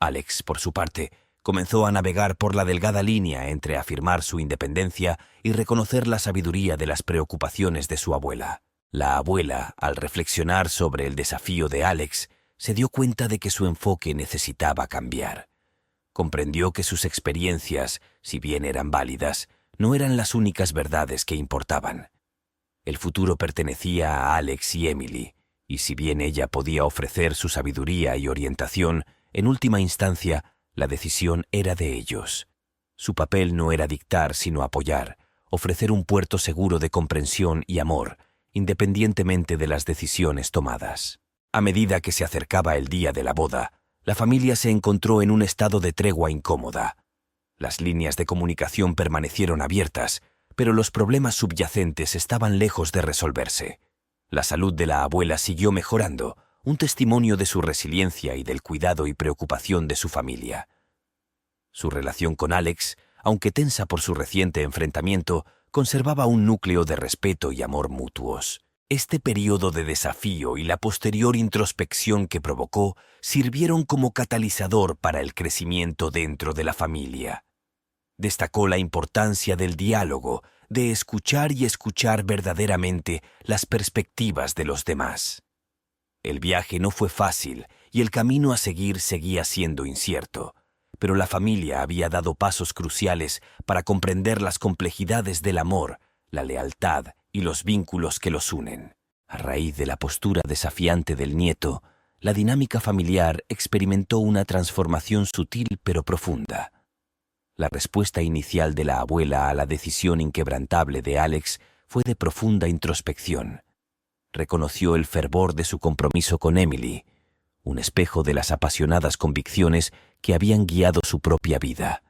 Alex, por su parte, comenzó a navegar por la delgada línea entre afirmar su independencia y reconocer la sabiduría de las preocupaciones de su abuela. La abuela, al reflexionar sobre el desafío de Alex, se dio cuenta de que su enfoque necesitaba cambiar. Comprendió que sus experiencias, si bien eran válidas, no eran las únicas verdades que importaban. El futuro pertenecía a Alex y Emily, y si bien ella podía ofrecer su sabiduría y orientación, en última instancia, la decisión era de ellos. Su papel no era dictar, sino apoyar, ofrecer un puerto seguro de comprensión y amor, independientemente de las decisiones tomadas. A medida que se acercaba el día de la boda, la familia se encontró en un estado de tregua incómoda. Las líneas de comunicación permanecieron abiertas, pero los problemas subyacentes estaban lejos de resolverse. La salud de la abuela siguió mejorando, un testimonio de su resiliencia y del cuidado y preocupación de su familia. Su relación con Alex, aunque tensa por su reciente enfrentamiento, conservaba un núcleo de respeto y amor mutuos. Este período de desafío y la posterior introspección que provocó sirvieron como catalizador para el crecimiento dentro de la familia. Destacó la importancia del diálogo, de escuchar y escuchar verdaderamente las perspectivas de los demás. El viaje no fue fácil y el camino a seguir seguía siendo incierto, pero la familia había dado pasos cruciales para comprender las complejidades del amor, la lealtad y los vínculos que los unen. A raíz de la postura desafiante del nieto, la dinámica familiar experimentó una transformación sutil pero profunda. La respuesta inicial de la abuela a la decisión inquebrantable de Alex fue de profunda introspección. Reconoció el fervor de su compromiso con Emily, un espejo de las apasionadas convicciones que habían guiado su propia vida.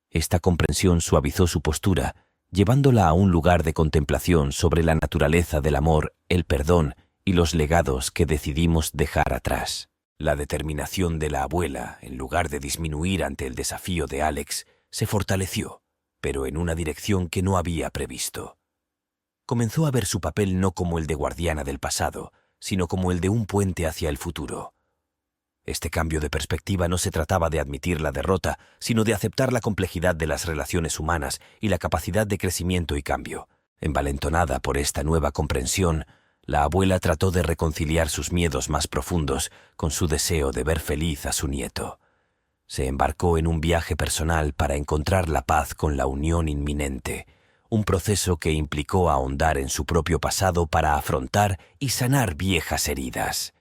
Esta comprensión suavizó su postura, llevándola a un lugar de contemplación sobre la naturaleza del amor, el perdón y los legados que decidimos dejar atrás. La determinación de la abuela, en lugar de disminuir ante el desafío de Alex, se fortaleció, pero en una dirección que no había previsto. Comenzó a ver su papel no como el de guardiana del pasado, sino como el de un puente hacia el futuro. Este cambio de perspectiva no se trataba de admitir la derrota, sino de aceptar la complejidad de las relaciones humanas y la capacidad de crecimiento y cambio. Envalentonada por esta nueva comprensión, la abuela trató de reconciliar sus miedos más profundos con su deseo de ver feliz a su nieto. Se embarcó en un viaje personal para encontrar la paz con la unión inminente, un proceso que implicó ahondar en su propio pasado para afrontar y sanar viejas heridas.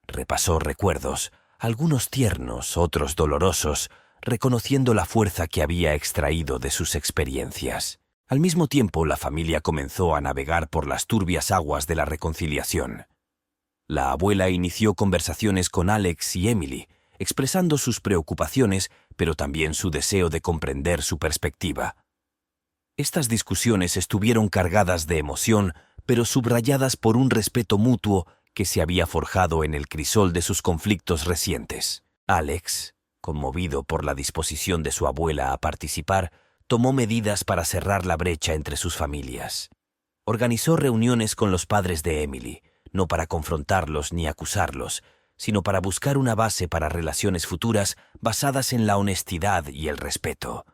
Repasó recuerdos, algunos tiernos, otros dolorosos, reconociendo la fuerza que había extraído de sus experiencias. Al mismo tiempo, la familia comenzó a navegar por las turbias aguas de la reconciliación. La abuela inició conversaciones con Alex y Emily, expresando sus preocupaciones, pero también su deseo de comprender su perspectiva. Estas discusiones estuvieron cargadas de emoción, pero subrayadas por un respeto mutuo que se había forjado en el crisol de sus conflictos recientes. Alex, conmovido por la disposición de su abuela a participar, tomó medidas para cerrar la brecha entre sus familias. Organizó reuniones con los padres de Emily, no para confrontarlos ni acusarlos, sino para buscar una base para relaciones futuras basadas en la honestidad y el respeto.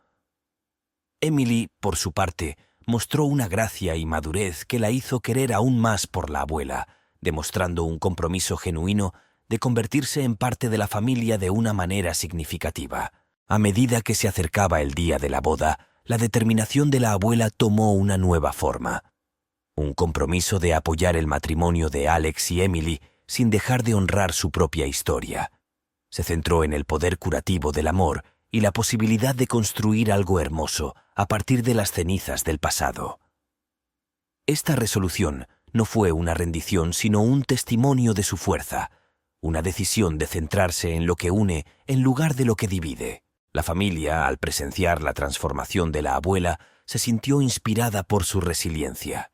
Emily, por su parte, mostró una gracia y madurez que la hizo querer aún más por la abuela, demostrando un compromiso genuino de convertirse en parte de la familia de una manera significativa. A medida que se acercaba el día de la boda, la determinación de la abuela tomó una nueva forma. Un compromiso de apoyar el matrimonio de Alex y Emily sin dejar de honrar su propia historia. Se centró en el poder curativo del amor y la posibilidad de construir algo hermoso a partir de las cenizas del pasado. Esta resolución no fue una rendición, sino un testimonio de su fuerza, una decisión de centrarse en lo que une en lugar de lo que divide. La familia, al presenciar la transformación de la abuela, se sintió inspirada por su resiliencia.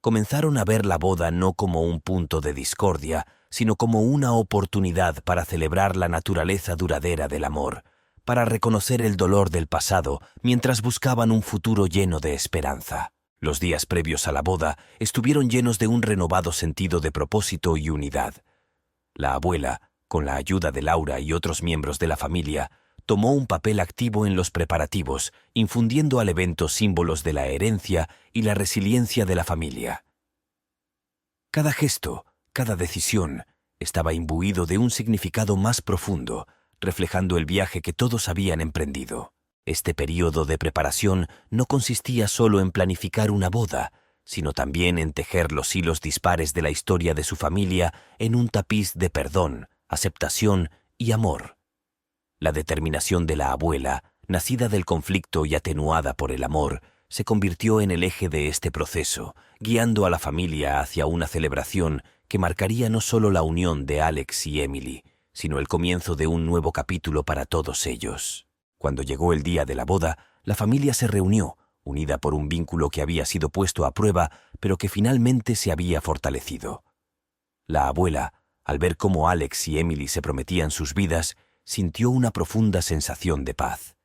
Comenzaron a ver la boda no como un punto de discordia, sino como una oportunidad para celebrar la naturaleza duradera del amor, para reconocer el dolor del pasado mientras buscaban un futuro lleno de esperanza. Los días previos a la boda estuvieron llenos de un renovado sentido de propósito y unidad. La abuela, con la ayuda de Laura y otros miembros de la familia, tomó un papel activo en los preparativos, infundiendo al evento símbolos de la herencia y la resiliencia de la familia. Cada gesto, cada decisión, estaba imbuido de un significado más profundo, reflejando el viaje que todos habían emprendido. Este período de preparación no consistía solo en planificar una boda, sino también en tejer los hilos dispares de la historia de su familia en un tapiz de perdón, aceptación y amor. La determinación de la abuela, nacida del conflicto y atenuada por el amor, se convirtió en el eje de este proceso, guiando a la familia hacia una celebración que marcaría no solo la unión de Alex y Emily, sino el comienzo de un nuevo capítulo para todos ellos. Cuando llegó el día de la boda, la familia se reunió, unida por un vínculo que había sido puesto a prueba, pero que finalmente se había fortalecido. La abuela, al ver cómo Alex y Emily se prometían sus vidas, sintió una profunda sensación de paz.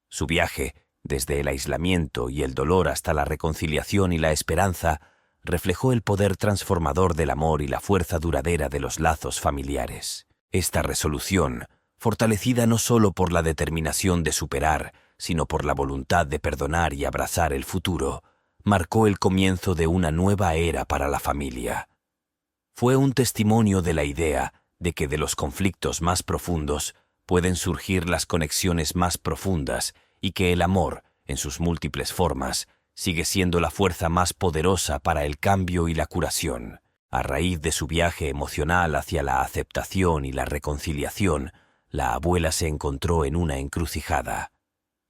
Su viaje, desde el aislamiento y el dolor hasta la reconciliación y la esperanza, reflejó el poder transformador del amor y la fuerza duradera de los lazos familiares. Esta resolución, fortalecida no solo por la determinación de superar, sino por la voluntad de perdonar y abrazar el futuro, marcó el comienzo de una nueva era para la familia. Fue un testimonio de la idea de que de los conflictos más profundos pueden surgir las conexiones más profundas y que el amor, en sus múltiples formas, sigue siendo la fuerza más poderosa para el cambio y la curación. A raíz de su viaje emocional hacia la aceptación y la reconciliación, la abuela se encontró en una encrucijada.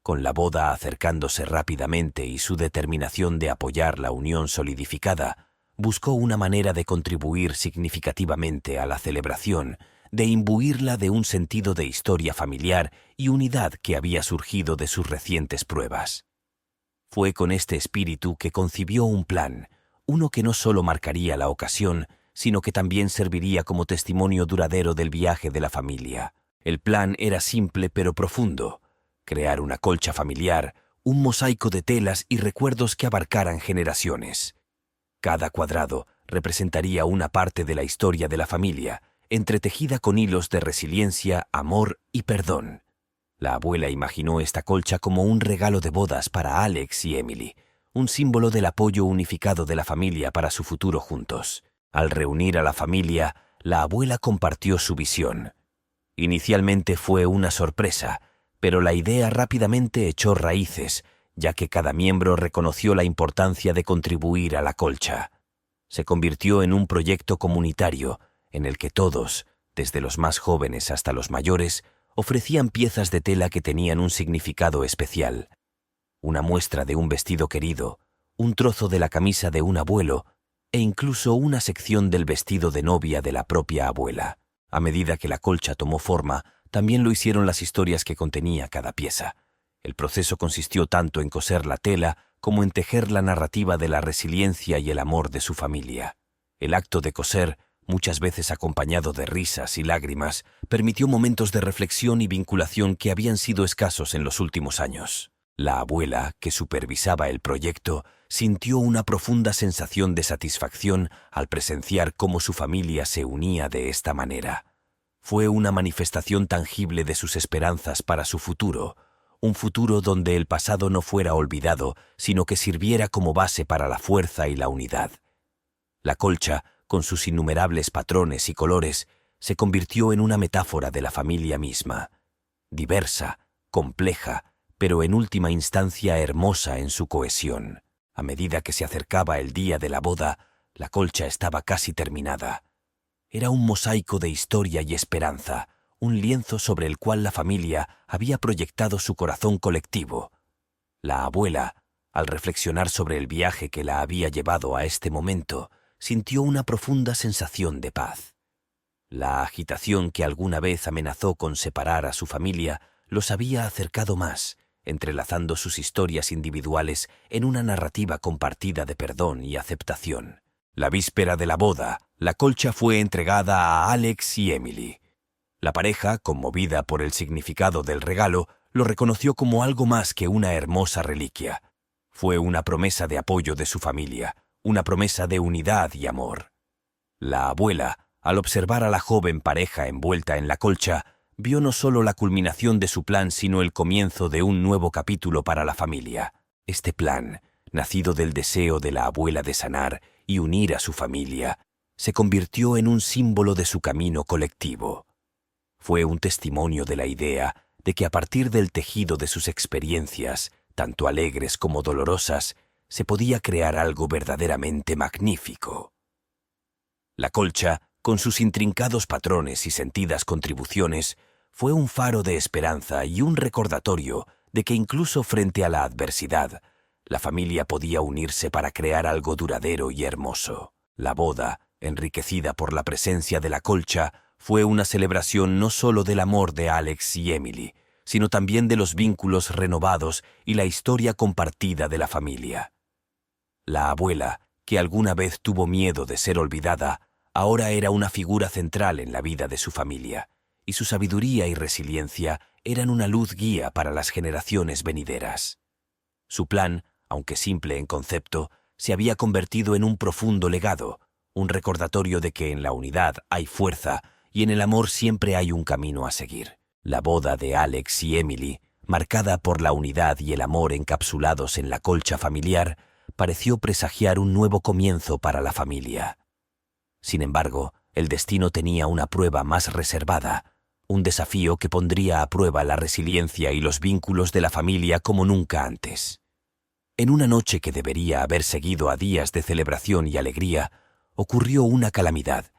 Con la boda acercándose rápidamente y su determinación de apoyar la unión solidificada, buscó una manera de contribuir significativamente a la celebración, de imbuirla de un sentido de historia familiar y unidad que había surgido de sus recientes pruebas. Fue con este espíritu que concibió un plan, uno que no solo marcaría la ocasión, sino que también serviría como testimonio duradero del viaje de la familia. El plan era simple pero profundo: crear una colcha familiar, un mosaico de telas y recuerdos que abarcaran generaciones. Cada cuadrado representaría una parte de la historia de la familia, entretejida con hilos de resiliencia, amor y perdón. La abuela imaginó esta colcha como un regalo de bodas para Alex y Emily, un símbolo del apoyo unificado de la familia para su futuro juntos. Al reunir a la familia, la abuela compartió su visión. Inicialmente fue una sorpresa, pero la idea rápidamente echó raíces, ya que cada miembro reconoció la importancia de contribuir a la colcha. Se convirtió en un proyecto comunitario, en el que todos, desde los más jóvenes hasta los mayores, ofrecían piezas de tela que tenían un significado especial. Una muestra de un vestido querido, un trozo de la camisa de un abuelo e incluso una sección del vestido de novia de la propia abuela. A medida que la colcha tomó forma, también lo hicieron las historias que contenía cada pieza. El proceso consistió tanto en coser la tela como en tejer la narrativa de la resiliencia y el amor de su familia. El acto de coser, muchas veces acompañado de risas y lágrimas, permitió momentos de reflexión y vinculación que habían sido escasos en los últimos años. La abuela, que supervisaba el proyecto, sintió una profunda sensación de satisfacción al presenciar cómo su familia se unía de esta manera. Fue una manifestación tangible de sus esperanzas para su futuro, un futuro donde el pasado no fuera olvidado, sino que sirviera como base para la fuerza y la unidad. La colcha, con sus innumerables patrones y colores, se convirtió en una metáfora de la familia misma, diversa, compleja, pero en última instancia hermosa en su cohesión. A medida que se acercaba el día de la boda, la colcha estaba casi terminada. Era un mosaico de historia y esperanza, un lienzo sobre el cual la familia había proyectado su corazón colectivo. La abuela, al reflexionar sobre el viaje que la había llevado a este momento, sintió una profunda sensación de paz. La agitación que alguna vez amenazó con separar a su familia los había acercado más, entrelazando sus historias individuales en una narrativa compartida de perdón y aceptación. La víspera de la boda, la colcha fue entregada a Alex y Emily. La pareja, conmovida por el significado del regalo, lo reconoció como algo más que una hermosa reliquia. Fue una promesa de apoyo de su familia, una promesa de unidad y amor. La abuela, al observar a la joven pareja envuelta en la colcha, vio no solo la culminación de su plan, sino el comienzo de un nuevo capítulo para la familia. Este plan, nacido del deseo de la abuela de sanar y unir a su familia, se convirtió en un símbolo de su camino colectivo. Fue un testimonio de la idea de que a partir del tejido de sus experiencias, tanto alegres como dolorosas, se podía crear algo verdaderamente magnífico. La colcha, con sus intrincados patrones y sentidas contribuciones, fue un faro de esperanza y un recordatorio de que incluso frente a la adversidad, la familia podía unirse para crear algo duradero y hermoso. La boda, enriquecida por la presencia de la colcha, fue una celebración no solo del amor de Alex y Emily, sino también de los vínculos renovados y la historia compartida de la familia. La abuela, que alguna vez tuvo miedo de ser olvidada, ahora era una figura central en la vida de su familia, y su sabiduría y resiliencia eran una luz guía para las generaciones venideras. Su plan, aunque simple en concepto, se había convertido en un profundo legado, un recordatorio de que en la unidad hay fuerza y en el amor siempre hay un camino a seguir. La boda de Alex y Emily, marcada por la unidad y el amor encapsulados en la colcha familiar, pareció presagiar un nuevo comienzo para la familia. Sin embargo, el destino tenía una prueba más reservada, un desafío que pondría a prueba la resiliencia y los vínculos de la familia como nunca antes. En una noche que debería haber seguido a días de celebración y alegría, ocurrió una calamidad,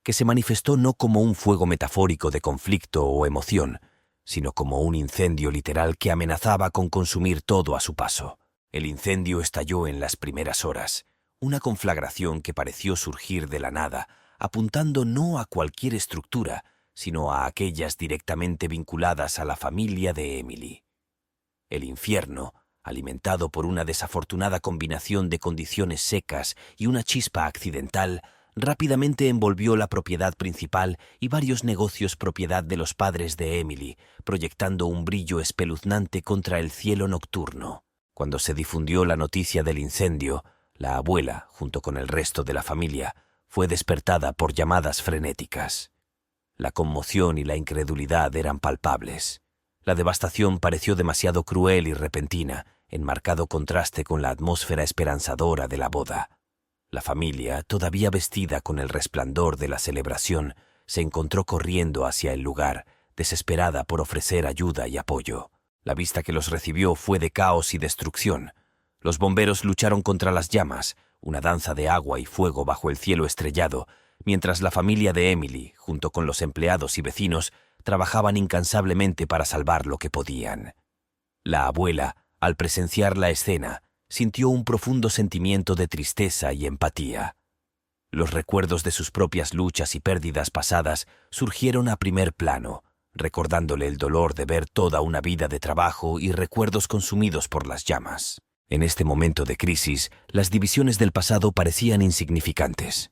que se manifestó no como un fuego metafórico de conflicto o emoción, sino como un incendio literal que amenazaba con consumir todo a su paso. El incendio estalló en las primeras horas, una conflagración que pareció surgir de la nada, apuntando no a cualquier estructura, sino a aquellas directamente vinculadas a la familia de Emily. El infierno, alimentado por una desafortunada combinación de condiciones secas y una chispa accidental, rápidamente envolvió la propiedad principal y varios negocios propiedad de los padres de Emily, proyectando un brillo espeluznante contra el cielo nocturno. Cuando se difundió la noticia del incendio, la abuela, junto con el resto de la familia, fue despertada por llamadas frenéticas. La conmoción y la incredulidad eran palpables. La devastación pareció demasiado cruel y repentina, en marcado contraste con la atmósfera esperanzadora de la boda. La familia, todavía vestida con el resplandor de la celebración, se encontró corriendo hacia el lugar, desesperada por ofrecer ayuda y apoyo. La vista que los recibió fue de caos y destrucción. Los bomberos lucharon contra las llamas, una danza de agua y fuego bajo el cielo estrellado, mientras la familia de Emily, junto con los empleados y vecinos, trabajaban incansablemente para salvar lo que podían. La abuela, al presenciar la escena, sintió un profundo sentimiento de tristeza y empatía. Los recuerdos de sus propias luchas y pérdidas pasadas surgieron a primer plano, recordándole el dolor de ver toda una vida de trabajo y recuerdos consumidos por las llamas. En este momento de crisis, las divisiones del pasado parecían insignificantes.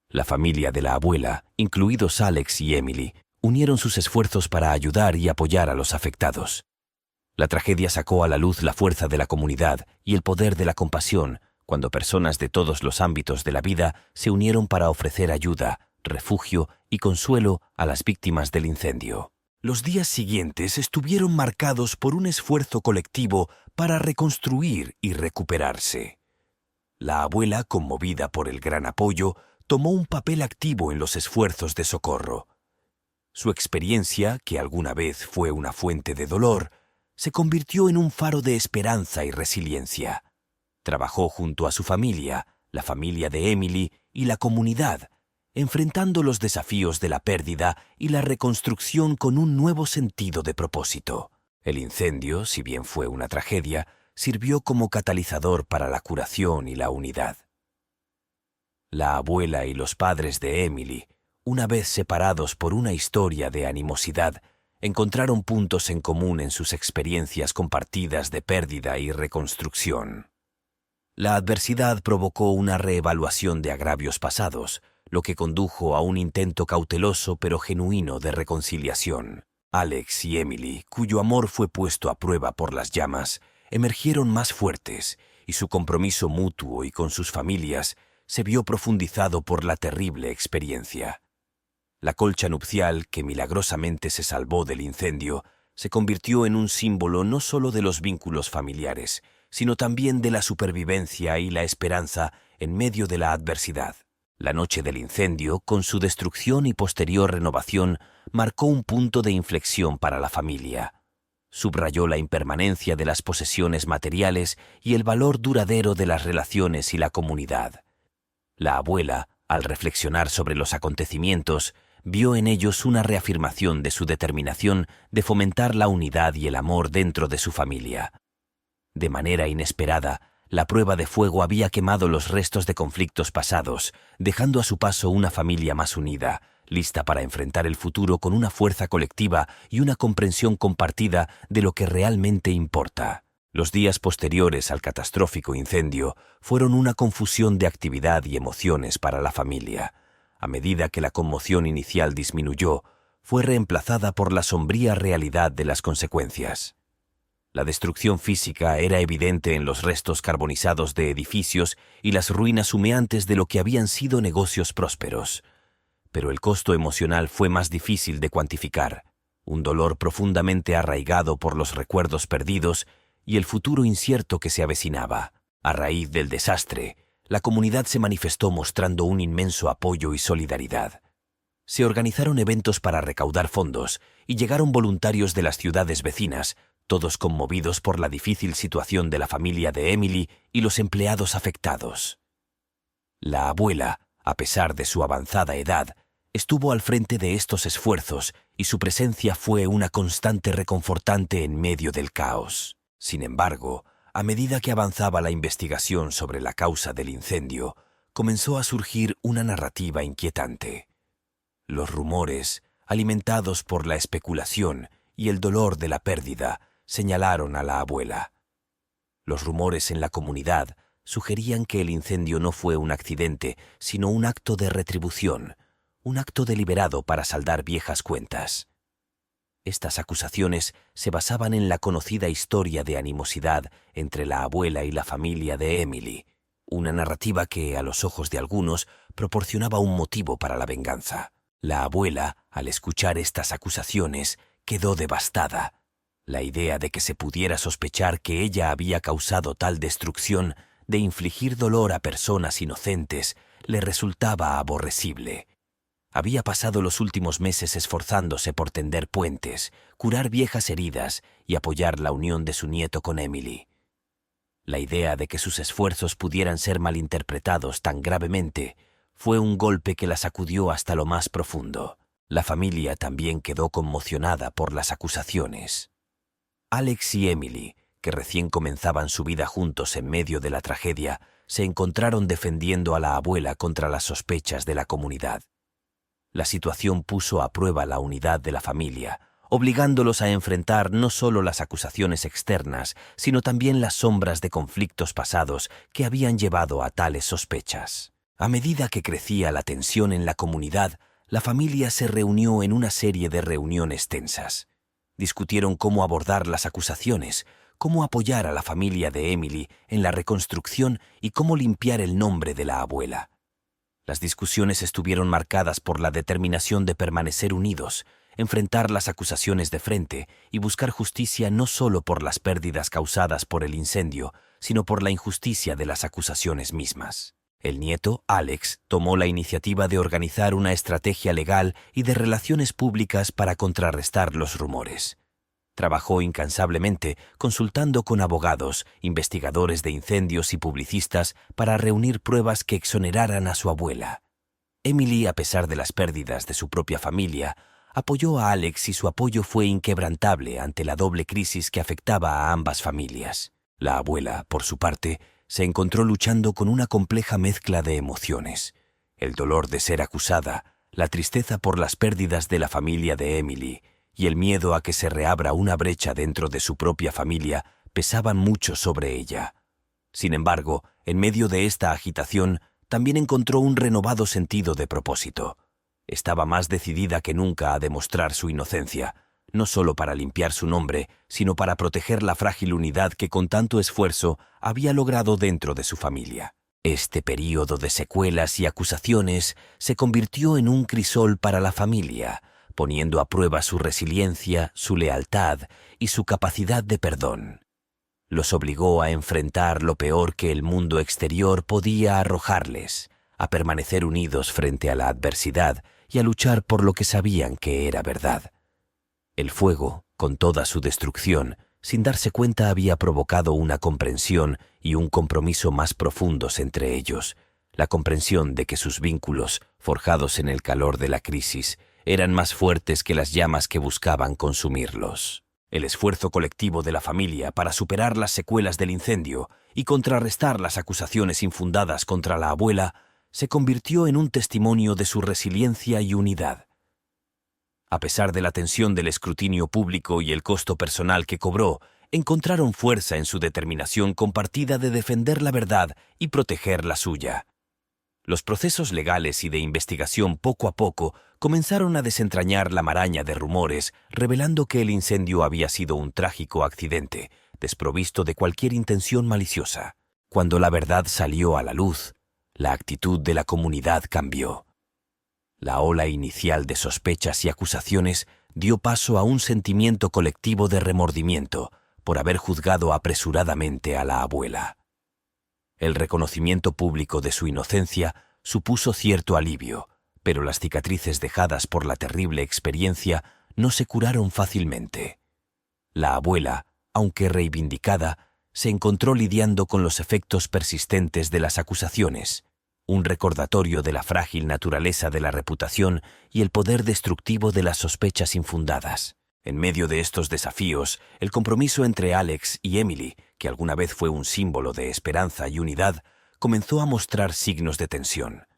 La familia de la abuela, incluidos Alex y Emily, unieron sus esfuerzos para ayudar y apoyar a los afectados. La tragedia sacó a la luz la fuerza de la comunidad y el poder de la compasión, cuando personas de todos los ámbitos de la vida se unieron para ofrecer ayuda, refugio y consuelo a las víctimas del incendio. Los días siguientes estuvieron marcados por un esfuerzo colectivo para reconstruir y recuperarse. La abuela, conmovida por el gran apoyo, tomó un papel activo en los esfuerzos de socorro. Su experiencia, que alguna vez fue una fuente de dolor, se convirtió en un faro de esperanza y resiliencia. Trabajó junto a su familia, la familia de Emily y la comunidad, enfrentando los desafíos de la pérdida y la reconstrucción con un nuevo sentido de propósito. El incendio, si bien fue una tragedia, sirvió como catalizador para la curación y la unidad. La abuela y los padres de Emily, una vez separados por una historia de animosidad, encontraron puntos en común en sus experiencias compartidas de pérdida y reconstrucción. La adversidad provocó una reevaluación de agravios pasados, lo que condujo a un intento cauteloso pero genuino de reconciliación. Alex y Emily, cuyo amor fue puesto a prueba por las llamas, emergieron más fuertes, y su compromiso mutuo y con sus familias se vio profundizado por la terrible experiencia. La colcha nupcial, que milagrosamente se salvó del incendio, se convirtió en un símbolo no solo de los vínculos familiares, sino también de la supervivencia y la esperanza en medio de la adversidad. La noche del incendio, con su destrucción y posterior renovación, marcó un punto de inflexión para la familia. Subrayó la impermanencia de las posesiones materiales y el valor duradero de las relaciones y la comunidad. La abuela, al reflexionar sobre los acontecimientos, vio en ellos una reafirmación de su determinación de fomentar la unidad y el amor dentro de su familia. De manera inesperada, la prueba de fuego había quemado los restos de conflictos pasados, dejando a su paso una familia más unida, lista para enfrentar el futuro con una fuerza colectiva y una comprensión compartida de lo que realmente importa. Los días posteriores al catastrófico incendio fueron una confusión de actividad y emociones para la familia. A medida que la conmoción inicial disminuyó, fue reemplazada por la sombría realidad de las consecuencias. La destrucción física era evidente en los restos carbonizados de edificios y las ruinas humeantes de lo que habían sido negocios prósperos. Pero el costo emocional fue más difícil de cuantificar, un dolor profundamente arraigado por los recuerdos perdidos y el futuro incierto que se avecinaba. A raíz del desastre, la comunidad se manifestó mostrando un inmenso apoyo y solidaridad. Se organizaron eventos para recaudar fondos y llegaron voluntarios de las ciudades vecinas, todos conmovidos por la difícil situación de la familia de Emily y los empleados afectados. La abuela, A pesar de su avanzada edad, estuvo al frente de estos esfuerzos y su presencia fue una constante reconfortante en medio del caos. Sin embargo, a medida que avanzaba la investigación sobre la causa del incendio, comenzó a surgir una narrativa inquietante. Los rumores, alimentados por la especulación y el dolor de la pérdida, señalaron a la abuela. Los rumores en la comunidad sugerían que el incendio no fue un accidente, sino un acto de retribución, un acto deliberado para saldar viejas cuentas. Estas acusaciones se basaban en la conocida historia de animosidad entre la abuela y la familia de Emily, una narrativa que, a los ojos de algunos, proporcionaba un motivo para la venganza. La abuela, al escuchar estas acusaciones, quedó devastada. La idea de que se pudiera sospechar que ella había causado tal destrucción, de infligir dolor a personas inocentes, le resultaba aborrecible. Había pasado los últimos meses esforzándose por tender puentes, curar viejas heridas y apoyar la unión de su nieto con Emily. La idea de que sus esfuerzos pudieran ser malinterpretados tan gravemente fue un golpe que la sacudió hasta lo más profundo. La familia también quedó conmocionada por las acusaciones. Alex y Emily, que recién comenzaban su vida juntos en medio de la tragedia, se encontraron defendiendo a la abuela contra las sospechas de la comunidad. La situación puso a prueba la unidad de la familia, obligándolos a enfrentar no solo las acusaciones externas, sino también las sombras de conflictos pasados que habían llevado a tales sospechas. A medida que crecía la tensión en la comunidad, la familia se reunió en una serie de reuniones tensas. Discutieron cómo abordar las acusaciones, cómo apoyar a la familia de Emily en la reconstrucción y cómo limpiar el nombre de la abuela. Las discusiones estuvieron marcadas por la determinación de permanecer unidos, enfrentar las acusaciones de frente y buscar justicia no solo por las pérdidas causadas por el incendio, sino por la injusticia de las acusaciones mismas. El nieto, Alex, tomó la iniciativa de organizar una estrategia legal y de relaciones públicas para contrarrestar los rumores. Trabajó incansablemente, consultando con abogados, investigadores de incendios y publicistas para reunir pruebas que exoneraran a su abuela. Emily, a pesar de las pérdidas de su propia familia, apoyó a Alex y su apoyo fue inquebrantable ante la doble crisis que afectaba a ambas familias. La abuela, por su parte, se encontró luchando con una compleja mezcla de emociones: el dolor de ser acusada, la tristeza por las pérdidas de la familia de Emily y el miedo a que se reabra una brecha dentro de su propia familia pesaban mucho sobre ella. Sin embargo, en medio de esta agitación, también encontró un renovado sentido de propósito. Estaba más decidida que nunca a demostrar su inocencia, no solo para limpiar su nombre, sino para proteger la frágil unidad que con tanto esfuerzo había logrado dentro de su familia. Este período de secuelas y acusaciones se convirtió en un crisol para la familia, poniendo a prueba su resiliencia, su lealtad y su capacidad de perdón. Los obligó a enfrentar lo peor que el mundo exterior podía arrojarles, a permanecer unidos frente a la adversidad y a luchar por lo que sabían que era verdad. El fuego, con toda su destrucción, sin darse cuenta había provocado una comprensión y un compromiso más profundos entre ellos, la comprensión de que sus vínculos, forjados en el calor de la crisis, eran más fuertes que las llamas que buscaban consumirlos. El esfuerzo colectivo de la familia para superar las secuelas del incendio y contrarrestar las acusaciones infundadas contra la abuela se convirtió en un testimonio de su resiliencia y unidad. A pesar de la tensión del escrutinio público y el costo personal que cobró, encontraron fuerza en su determinación compartida de defender la verdad y proteger la suya. Los procesos legales y de investigación poco a poco comenzaron a desentrañar la maraña de rumores, revelando que el incendio había sido un trágico accidente, desprovisto de cualquier intención maliciosa. Cuando la verdad salió a la luz, la actitud de la comunidad cambió. La ola inicial de sospechas y acusaciones dio paso a un sentimiento colectivo de remordimiento por haber juzgado apresuradamente a la abuela. El reconocimiento público de su inocencia supuso cierto alivio, pero las cicatrices dejadas por la terrible experiencia no se curaron fácilmente. La abuela, aunque reivindicada, se encontró lidiando con los efectos persistentes de las acusaciones, un recordatorio de la frágil naturaleza de la reputación y el poder destructivo de las sospechas infundadas. En medio de estos desafíos, el compromiso entre Alex y Emily, que alguna vez fue un símbolo de esperanza y unidad, comenzó a mostrar signos de tensión.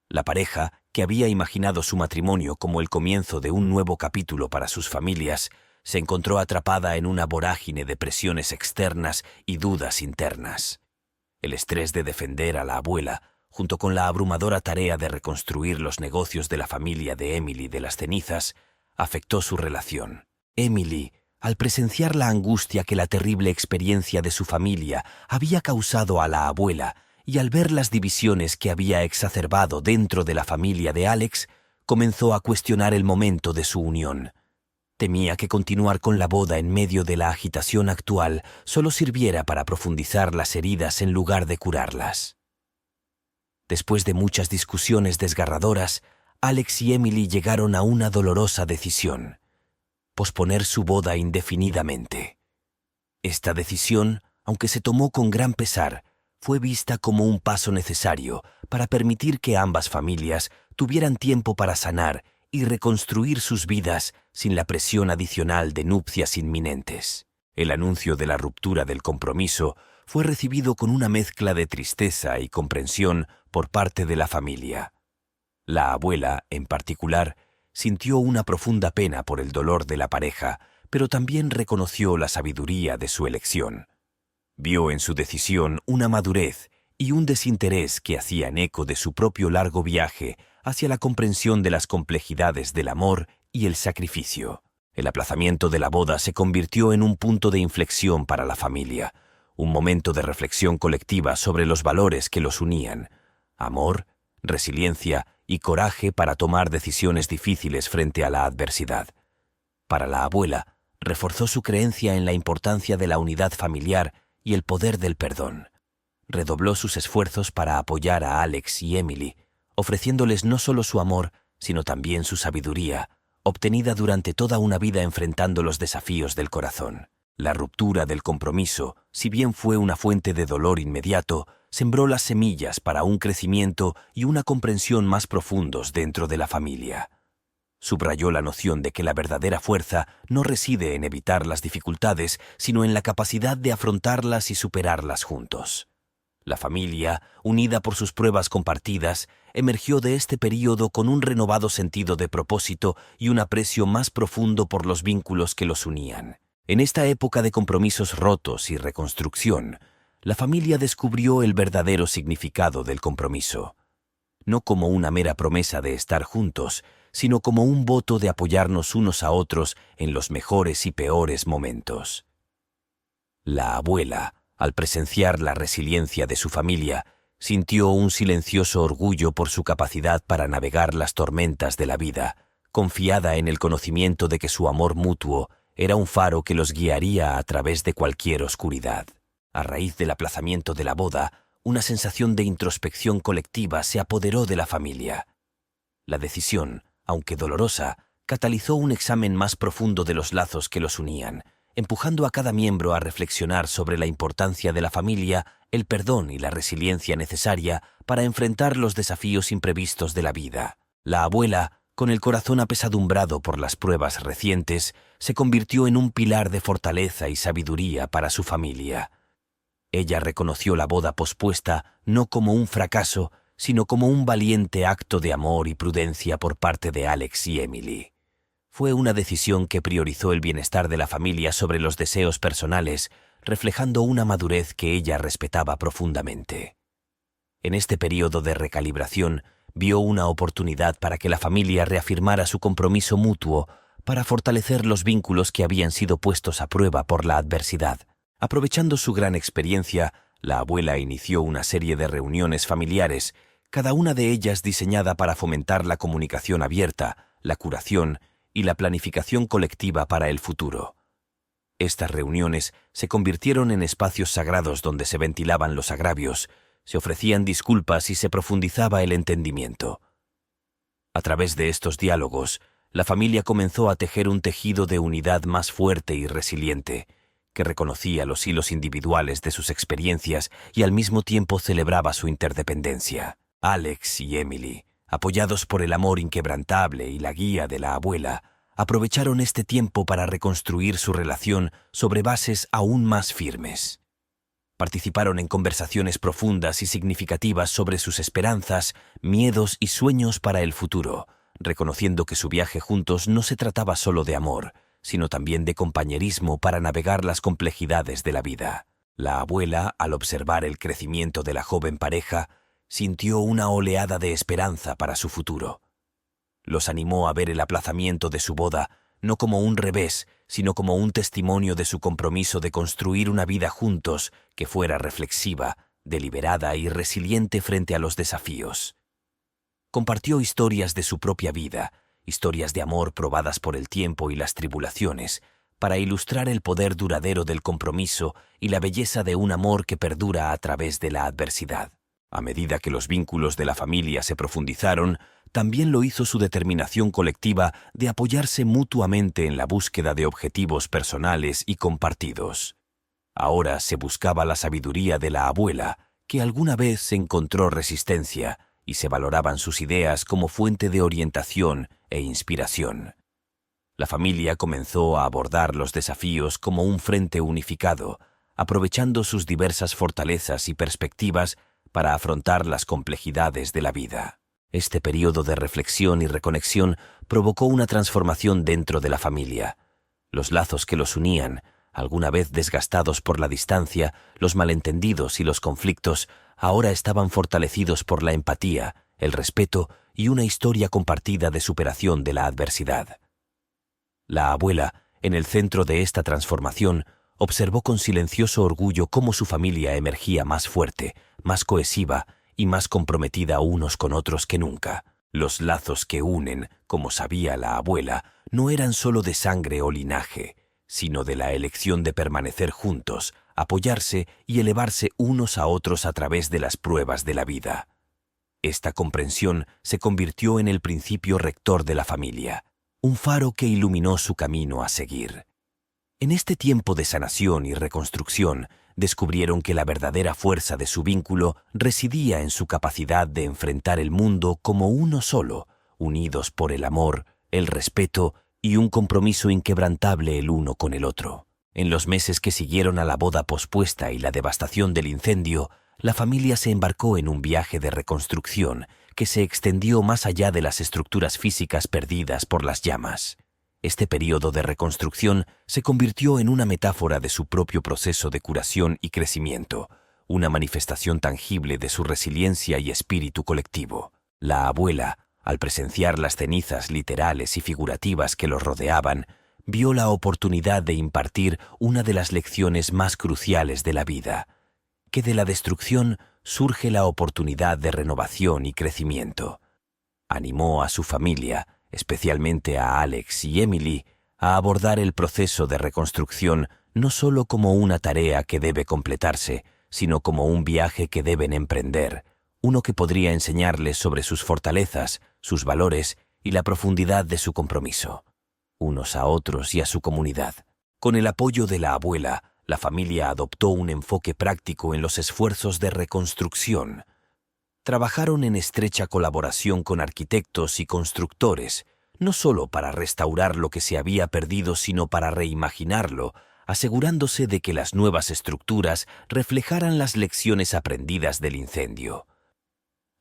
La pareja, que había imaginado su matrimonio como el comienzo de un nuevo capítulo para sus familias, se encontró atrapada en una vorágine de presiones externas y dudas internas. El estrés de defender a la abuela, junto con la abrumadora tarea de reconstruir los negocios de la familia de Emily de las cenizas, afectó su relación. Emily, al presenciar la angustia que la terrible experiencia de su familia había causado a la abuela y al ver las divisiones que había exacerbado dentro de la familia de Alex, comenzó a cuestionar el momento de su unión. Temía que continuar con la boda en medio de la agitación actual solo sirviera para profundizar las heridas en lugar de curarlas. Después de muchas discusiones desgarradoras, Alex y Emily llegaron a una dolorosa decisión: posponer su boda indefinidamente. Esta decisión, aunque se tomó con gran pesar, fue vista como un paso necesario para permitir que ambas familias tuvieran tiempo para sanar y reconstruir sus vidas sin la presión adicional de nupcias inminentes. El anuncio de la ruptura del compromiso fue recibido con una mezcla de tristeza y comprensión por parte de la familia. La abuela, en particular, sintió una profunda pena por el dolor de la pareja, pero también reconoció la sabiduría de su elección. Vio en su decisión una madurez y un desinterés que hacían eco de su propio largo viaje hacia la comprensión de las complejidades del amor y el sacrificio. El aplazamiento de la boda se convirtió en un punto de inflexión para la familia, un momento de reflexión colectiva sobre los valores que los unían: amor, resiliencia y coraje para tomar decisiones difíciles frente a la adversidad. Para la abuela, reforzó su creencia en la importancia de la unidad familiar y el poder del perdón. Redobló sus esfuerzos para apoyar a Alex y Emily, ofreciéndoles no solo su amor, sino también su sabiduría, obtenida durante toda una vida enfrentando los desafíos del corazón. La ruptura del compromiso, si bien fue una fuente de dolor inmediato, sembró las semillas para un crecimiento y una comprensión más profundos dentro de la familia. Subrayó la noción de que la verdadera fuerza no reside en evitar las dificultades, sino en la capacidad de afrontarlas y superarlas juntos. La familia, unida por sus pruebas compartidas, emergió de este período con un renovado sentido de propósito y un aprecio más profundo por los vínculos que los unían. En esta época de compromisos rotos y reconstrucción, la familia descubrió el verdadero significado del compromiso, no como una mera promesa de estar juntos, sino como un voto de apoyarnos unos a otros en los mejores y peores momentos. La abuela, al presenciar la resiliencia de su familia, sintió un silencioso orgullo por su capacidad para navegar las tormentas de la vida, confiada en el conocimiento de que su amor mutuo era un faro que los guiaría a través de cualquier oscuridad. A raíz del aplazamiento de la boda, una sensación de introspección colectiva se apoderó de la familia. La decisión, aunque dolorosa, catalizó un examen más profundo de los lazos que los unían, empujando a cada miembro a reflexionar sobre la importancia de la familia, el perdón y la resiliencia necesaria para enfrentar los desafíos imprevistos de la vida. La abuela, con el corazón apesadumbrado por las pruebas recientes, se convirtió en un pilar de fortaleza y sabiduría para su familia. Ella reconoció la boda pospuesta no como un fracaso, sino como un valiente acto de amor y prudencia por parte de Alex y Emily. Fue una decisión que priorizó el bienestar de la familia sobre los deseos personales, reflejando una madurez que ella respetaba profundamente. En este período de recalibración, vio una oportunidad para que la familia reafirmara su compromiso mutuo para fortalecer los vínculos que habían sido puestos a prueba por la adversidad. Aprovechando su gran experiencia, la abuela inició una serie de reuniones familiares, cada una de ellas diseñada para fomentar la comunicación abierta, la curación y la planificación colectiva para el futuro. Estas reuniones se convirtieron en espacios sagrados donde se ventilaban los agravios, se ofrecían disculpas y se profundizaba el entendimiento. A través de estos diálogos, la familia comenzó a tejer un tejido de unidad más fuerte y resiliente, que reconocía los hilos individuales de sus experiencias y al mismo tiempo celebraba su interdependencia. Alex y Emily, apoyados por el amor inquebrantable y la guía de la abuela, aprovecharon este tiempo para reconstruir su relación sobre bases aún más firmes. Participaron en conversaciones profundas y significativas sobre sus esperanzas, miedos y sueños para el futuro, reconociendo que su viaje juntos no se trataba solo de amor, sino también de compañerismo para navegar las complejidades de la vida. La abuela, al observar el crecimiento de la joven pareja, sintió una oleada de esperanza para su futuro. Los animó a ver el aplazamiento de su boda no como un revés, sino como un testimonio de su compromiso de construir una vida juntos que fuera reflexiva, deliberada y resiliente frente a los desafíos. Compartió historias de su propia vida, historias de amor probadas por el tiempo y las tribulaciones, para ilustrar el poder duradero del compromiso y la belleza de un amor que perdura a través de la adversidad. A medida que los vínculos de la familia se profundizaron, también lo hizo su determinación colectiva de apoyarse mutuamente en la búsqueda de objetivos personales y compartidos. Ahora se buscaba la sabiduría de la abuela, que alguna vez encontró resistencia, y se valoraban sus ideas como fuente de orientación e inspiración. La familia comenzó a abordar los desafíos como un frente unificado, aprovechando sus diversas fortalezas y perspectivas para afrontar las complejidades de la vida. Este periodo de reflexión y reconexión provocó una transformación dentro de la familia. Los lazos que los unían, alguna vez desgastados por la distancia, los malentendidos y los conflictos, ahora estaban fortalecidos por la empatía, el respeto y una historia compartida de superación de la adversidad. La abuela, en el centro de esta transformación, observó con silencioso orgullo cómo su familia emergía más fuerte, más cohesiva y más comprometida unos con otros que nunca. Los lazos que unen, como sabía la abuela, no eran solo de sangre o linaje, sino de la elección de permanecer juntos, apoyarse y elevarse unos a otros a través de las pruebas de la vida. Esta comprensión se convirtió en el principio rector de la familia, un faro que iluminó su camino a seguir. En este tiempo de sanación y reconstrucción, descubrieron que la verdadera fuerza de su vínculo residía en su capacidad de enfrentar el mundo como uno solo, unidos por el amor, el respeto y un compromiso inquebrantable el uno con el otro. En los meses que siguieron a la boda pospuesta y la devastación del incendio, la familia se embarcó en un viaje de reconstrucción que se extendió más allá de las estructuras físicas perdidas por las llamas. Este periodo de reconstrucción se convirtió en una metáfora de su propio proceso de curación y crecimiento, una manifestación tangible de su resiliencia y espíritu colectivo. La abuela, al presenciar las cenizas literales y figurativas que los rodeaban, vio la oportunidad de impartir una de las lecciones más cruciales de la vida, que de la destrucción surge la oportunidad de renovación y crecimiento. Animó a su familia, especialmente a Alex y Emily, a abordar el proceso de reconstrucción no solo como una tarea que debe completarse, sino como un viaje que deben emprender, uno que podría enseñarles sobre sus fortalezas, sus valores y la profundidad de su compromiso, unos a otros y a su comunidad. Con el apoyo de la abuela, la familia adoptó un enfoque práctico en los esfuerzos de reconstrucción. Trabajaron en estrecha colaboración con arquitectos y constructores, no solo para restaurar lo que se había perdido, sino para reimaginarlo, asegurándose de que las nuevas estructuras reflejaran las lecciones aprendidas del incendio.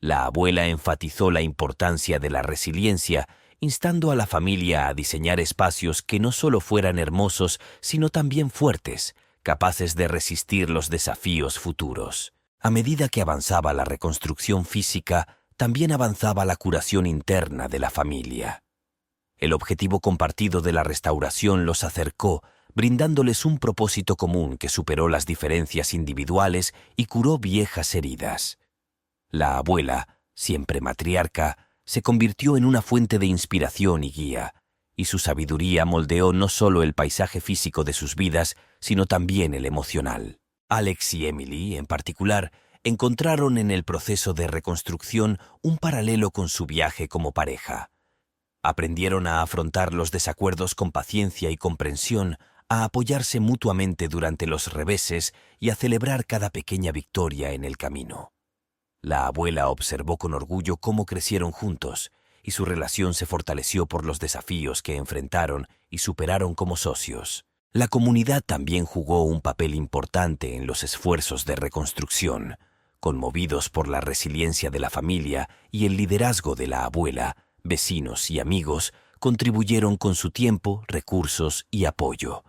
La abuela enfatizó la importancia de la resiliencia, instando a la familia a diseñar espacios que no solo fueran hermosos, sino también fuertes, capaces de resistir los desafíos futuros. A medida que avanzaba la reconstrucción física, también avanzaba la curación interna de la familia. El objetivo compartido de la restauración los acercó, brindándoles un propósito común que superó las diferencias individuales y curó viejas heridas. La abuela, siempre matriarca, se convirtió en una fuente de inspiración y guía, y su sabiduría moldeó no solo el paisaje físico de sus vidas, sino también el emocional. Alex y Emily, en particular, encontraron en el proceso de reconstrucción un paralelo con su viaje como pareja. Aprendieron a afrontar los desacuerdos con paciencia y comprensión, a apoyarse mutuamente durante los reveses y a celebrar cada pequeña victoria en el camino. La abuela observó con orgullo cómo crecieron juntos, y su relación se fortaleció por los desafíos que enfrentaron y superaron como socios. La comunidad también jugó un papel importante en los esfuerzos de reconstrucción. Conmovidos por la resiliencia de la familia y el liderazgo de la abuela, vecinos y amigos contribuyeron con su tiempo, recursos y apoyo.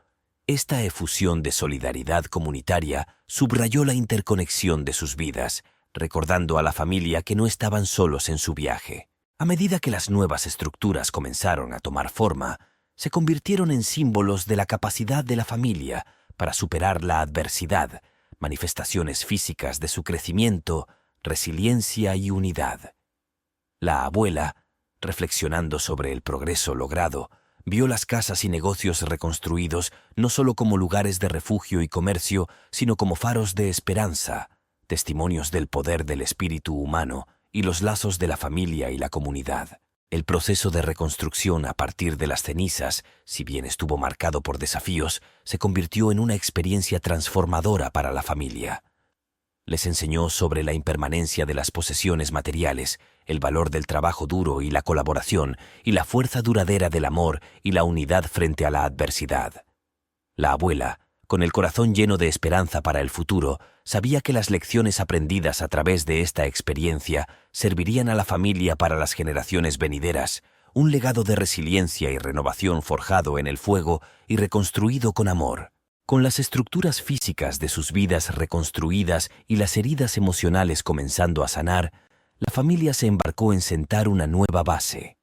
Esta efusión de solidaridad comunitaria subrayó la interconexión de sus vidas, recordando a la familia que no estaban solos en su viaje. A medida que las nuevas estructuras comenzaron a tomar forma, se convirtieron en símbolos de la capacidad de la familia para superar la adversidad, manifestaciones físicas de su crecimiento, resiliencia y unidad. La abuela, reflexionando sobre el progreso logrado, vio las casas y negocios reconstruidos no solo como lugares de refugio y comercio, sino como faros de esperanza, testimonios del poder del espíritu humano y los lazos de la familia y la comunidad. El proceso de reconstrucción a partir de las cenizas, si bien estuvo marcado por desafíos, se convirtió en una experiencia transformadora para la familia. Les enseñó sobre la impermanencia de las posesiones materiales, el valor del trabajo duro y la colaboración, y la fuerza duradera del amor y la unidad frente a la adversidad. La abuela, con el corazón lleno de esperanza para el futuro, sabía que las lecciones aprendidas a través de esta experiencia servirían a la familia para las generaciones venideras, un legado de resiliencia y renovación forjado en el fuego y reconstruido con amor. Con las estructuras físicas de sus vidas reconstruidas y las heridas emocionales comenzando a sanar, la familia se embarcó en sentar una nueva base.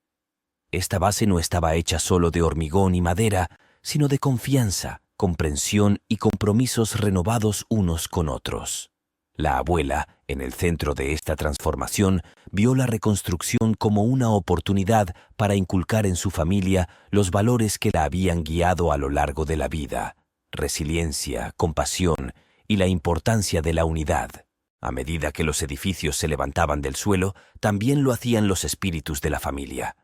Esta base no estaba hecha solo de hormigón y madera, sino de confianza, comprensión y compromisos renovados unos con otros. La abuela, en el centro de esta transformación, vio la reconstrucción como una oportunidad para inculcar en su familia los valores que la habían guiado a lo largo de la vida: resiliencia, compasión y la importancia de la unidad. A medida que los edificios se levantaban del suelo, también lo hacían los espíritus de la familia.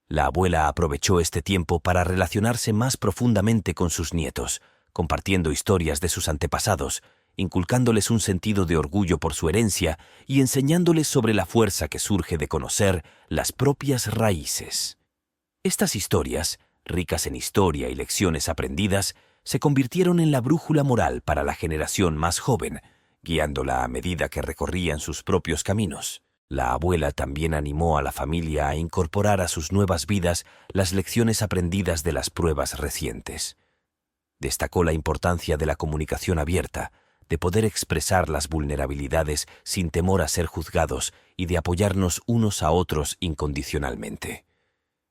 La abuela aprovechó este tiempo para relacionarse más profundamente con sus nietos, compartiendo historias de sus antepasados, inculcándoles un sentido de orgullo por su herencia y enseñándoles sobre la fuerza que surge de conocer las propias raíces. Estas historias, ricas en historia y lecciones aprendidas, se convirtieron en la brújula moral para la generación más joven, guiándola a medida que recorrían sus propios caminos. La abuela también animó a la familia a incorporar a sus nuevas vidas las lecciones aprendidas de las pruebas recientes. Destacó la importancia de la comunicación abierta, de poder expresar las vulnerabilidades sin temor a ser juzgados y de apoyarnos unos a otros incondicionalmente.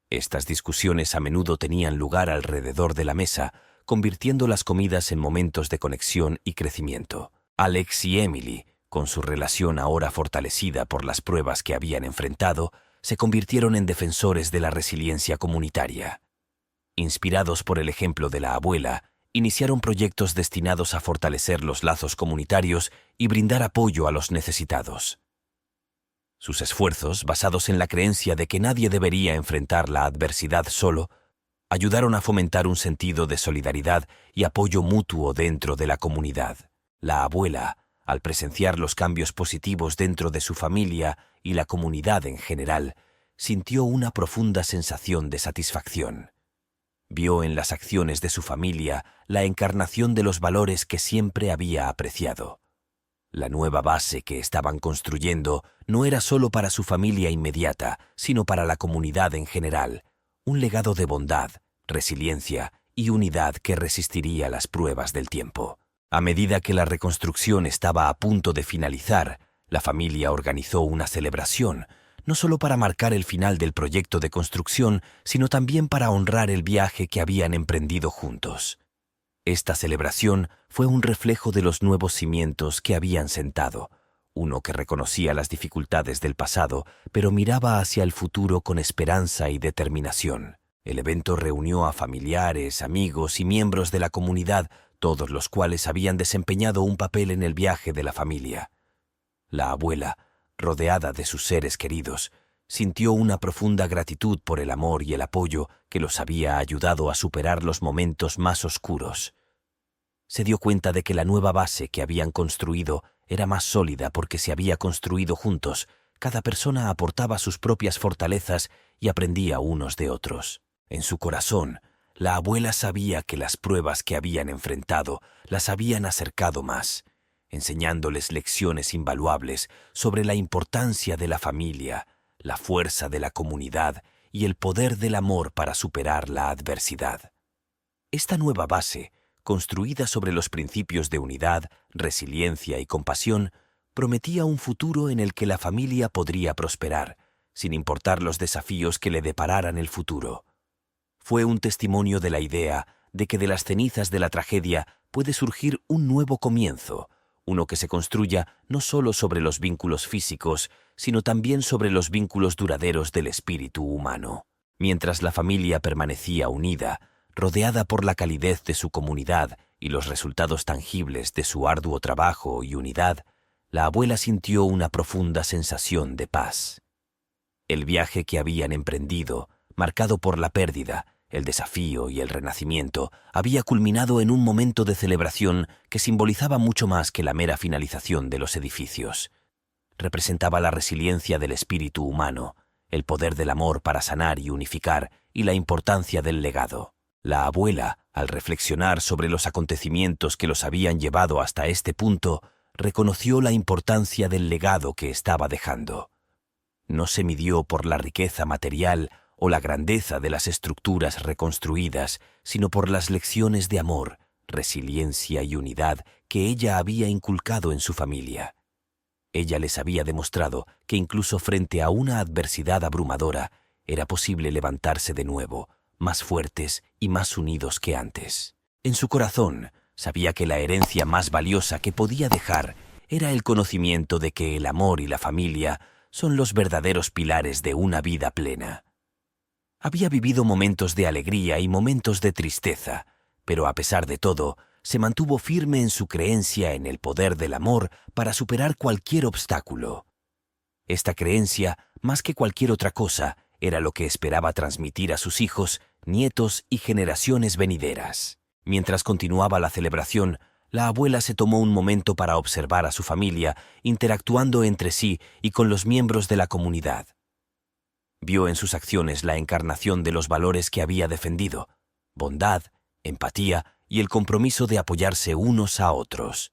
Estas discusiones a menudo tenían lugar alrededor de la mesa, convirtiendo las comidas en momentos de conexión y crecimiento. Alex y Emily, con su relación ahora fortalecida por las pruebas que habían enfrentado, se convirtieron en defensores de la resiliencia comunitaria. Inspirados por el ejemplo de la abuela, iniciaron proyectos destinados a fortalecer los lazos comunitarios y brindar apoyo a los necesitados. Sus esfuerzos, basados en la creencia de que nadie debería enfrentar la adversidad solo, ayudaron a fomentar un sentido de solidaridad y apoyo mutuo dentro de la comunidad. La abuela, al presenciar los cambios positivos dentro de su familia y la comunidad en general, sintió una profunda sensación de satisfacción. Vio en las acciones de su familia la encarnación de los valores que siempre había apreciado. La nueva base que estaban construyendo no era solo para su familia inmediata, sino para la comunidad en general, un legado de bondad, resiliencia y unidad que resistiría las pruebas del tiempo. A medida que la reconstrucción estaba a punto de finalizar, la familia organizó una celebración, no solo para marcar el final del proyecto de construcción, sino también para honrar el viaje que habían emprendido juntos. Esta celebración fue un reflejo de los nuevos cimientos que habían sentado, uno que reconocía las dificultades del pasado, pero miraba hacia el futuro con esperanza y determinación. El evento reunió a familiares, amigos y miembros de la comunidad, todos los cuales habían desempeñado un papel en el viaje de la familia. La abuela, rodeada de sus seres queridos, sintió una profunda gratitud por el amor y el apoyo que los había ayudado a superar los momentos más oscuros. Se dio cuenta de que la nueva base que habían construido era más sólida porque se había construido juntos. Cada persona aportaba sus propias fortalezas y aprendía unos de otros. En su corazón, la abuela sabía que las pruebas que habían enfrentado las habían acercado más, enseñándoles lecciones invaluables sobre la importancia de la familia, la fuerza de la comunidad y el poder del amor para superar la adversidad. Esta nueva base, construida sobre los principios de unidad, resiliencia y compasión, prometía un futuro en el que la familia podría prosperar, sin importar los desafíos que le depararan el futuro. Fue un testimonio de la idea de que de las cenizas de la tragedia puede surgir un nuevo comienzo, uno que se construya no solo sobre los vínculos físicos, sino también sobre los vínculos duraderos del espíritu humano. Mientras la familia permanecía unida, rodeada por la calidez de su comunidad y los resultados tangibles de su arduo trabajo y unidad, la abuela sintió una profunda sensación de paz. El viaje que habían emprendido, marcado por la pérdida, el desafío y el renacimiento, había culminado en un momento de celebración que simbolizaba mucho más que la mera finalización de los edificios. Representaba la resiliencia del espíritu humano, el poder del amor para sanar y unificar, y la importancia del legado. La abuela, al reflexionar sobre los acontecimientos que los habían llevado hasta este punto, reconoció la importancia del legado que estaba dejando. No se midió por la riqueza material o la grandeza de las estructuras reconstruidas, sino por las lecciones de amor, resiliencia y unidad que ella había inculcado en su familia. Ella les había demostrado que incluso frente a una adversidad abrumadora, era posible levantarse de nuevo, más fuertes y más unidos que antes. En su corazón, sabía que la herencia más valiosa que podía dejar era el conocimiento de que el amor y la familia son los verdaderos pilares de una vida plena. Había vivido momentos de alegría y momentos de tristeza, pero a pesar de todo, se mantuvo firme en su creencia en el poder del amor para superar cualquier obstáculo. Esta creencia, más que cualquier otra cosa, era lo que esperaba transmitir a sus hijos, nietos y generaciones venideras. Mientras continuaba la celebración, la abuela se tomó un momento para observar a su familia, interactuando entre sí y con los miembros de la comunidad. Vio en sus acciones la encarnación de los valores que había defendido: bondad, empatía y el compromiso de apoyarse unos a otros.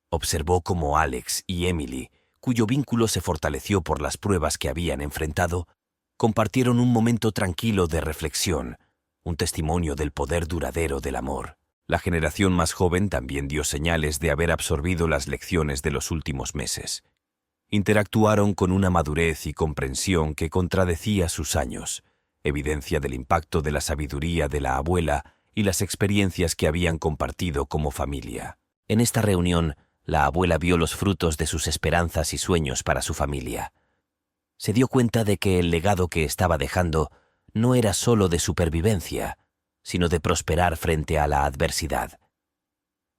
Observó cómo Alex y Emily, cuyo vínculo se fortaleció por las pruebas que habían enfrentado, compartieron un momento tranquilo de reflexión, un testimonio del poder duradero del amor. La generación más joven también dio señales de haber absorbido las lecciones de los últimos meses. Interactuaron con una madurez y comprensión que contradecía sus años, evidencia del impacto de la sabiduría de la abuela y las experiencias que habían compartido como familia. En esta reunión, la abuela vio los frutos de sus esperanzas y sueños para su familia. Se dio cuenta de que el legado que estaba dejando no era solo de supervivencia, sino de prosperar frente a la adversidad.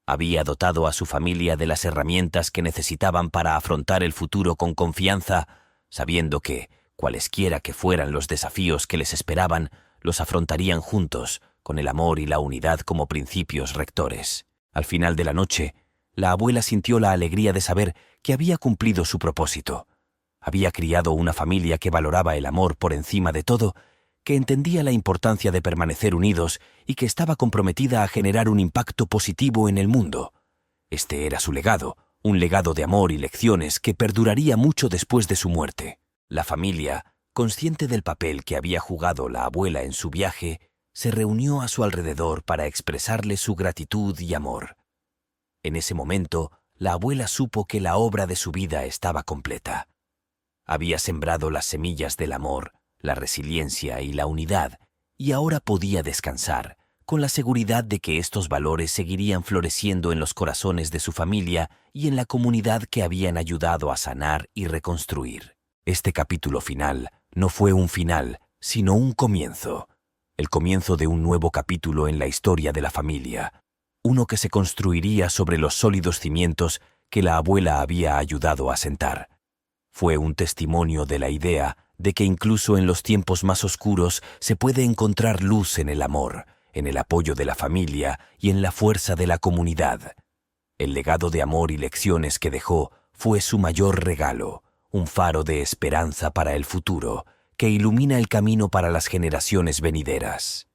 Había dotado a su familia de las herramientas que necesitaban para afrontar el futuro con confianza, sabiendo que, cualesquiera que fueran los desafíos que les esperaban, los afrontarían juntos, con el amor y la unidad como principios rectores. Al final de la noche, la abuela sintió la alegría de saber que había cumplido su propósito. Había criado una familia que valoraba el amor por encima de todo, que entendía la importancia de permanecer unidos y que estaba comprometida a generar un impacto positivo en el mundo. Este era su legado, un legado de amor y lecciones que perduraría mucho después de su muerte. La familia, consciente del papel que había jugado la abuela en su viaje, se reunió a su alrededor para expresarle su gratitud y amor. En ese momento, la abuela supo que la obra de su vida estaba completa. Había sembrado las semillas del amor, la resiliencia y la unidad, y ahora podía descansar, con la seguridad de que estos valores seguirían floreciendo en los corazones de su familia y en la comunidad que habían ayudado a sanar y reconstruir. Este capítulo final no fue un final, sino un comienzo. El comienzo de un nuevo capítulo en la historia de la familia, uno que se construiría sobre los sólidos cimientos que la abuela había ayudado a sentar. Fue un testimonio de la idea de que incluso en los tiempos más oscuros se puede encontrar luz en el amor, en el apoyo de la familia y en la fuerza de la comunidad. El legado de amor y lecciones que dejó fue su mayor regalo, un faro de esperanza para el futuro, que ilumina el camino para las generaciones venideras.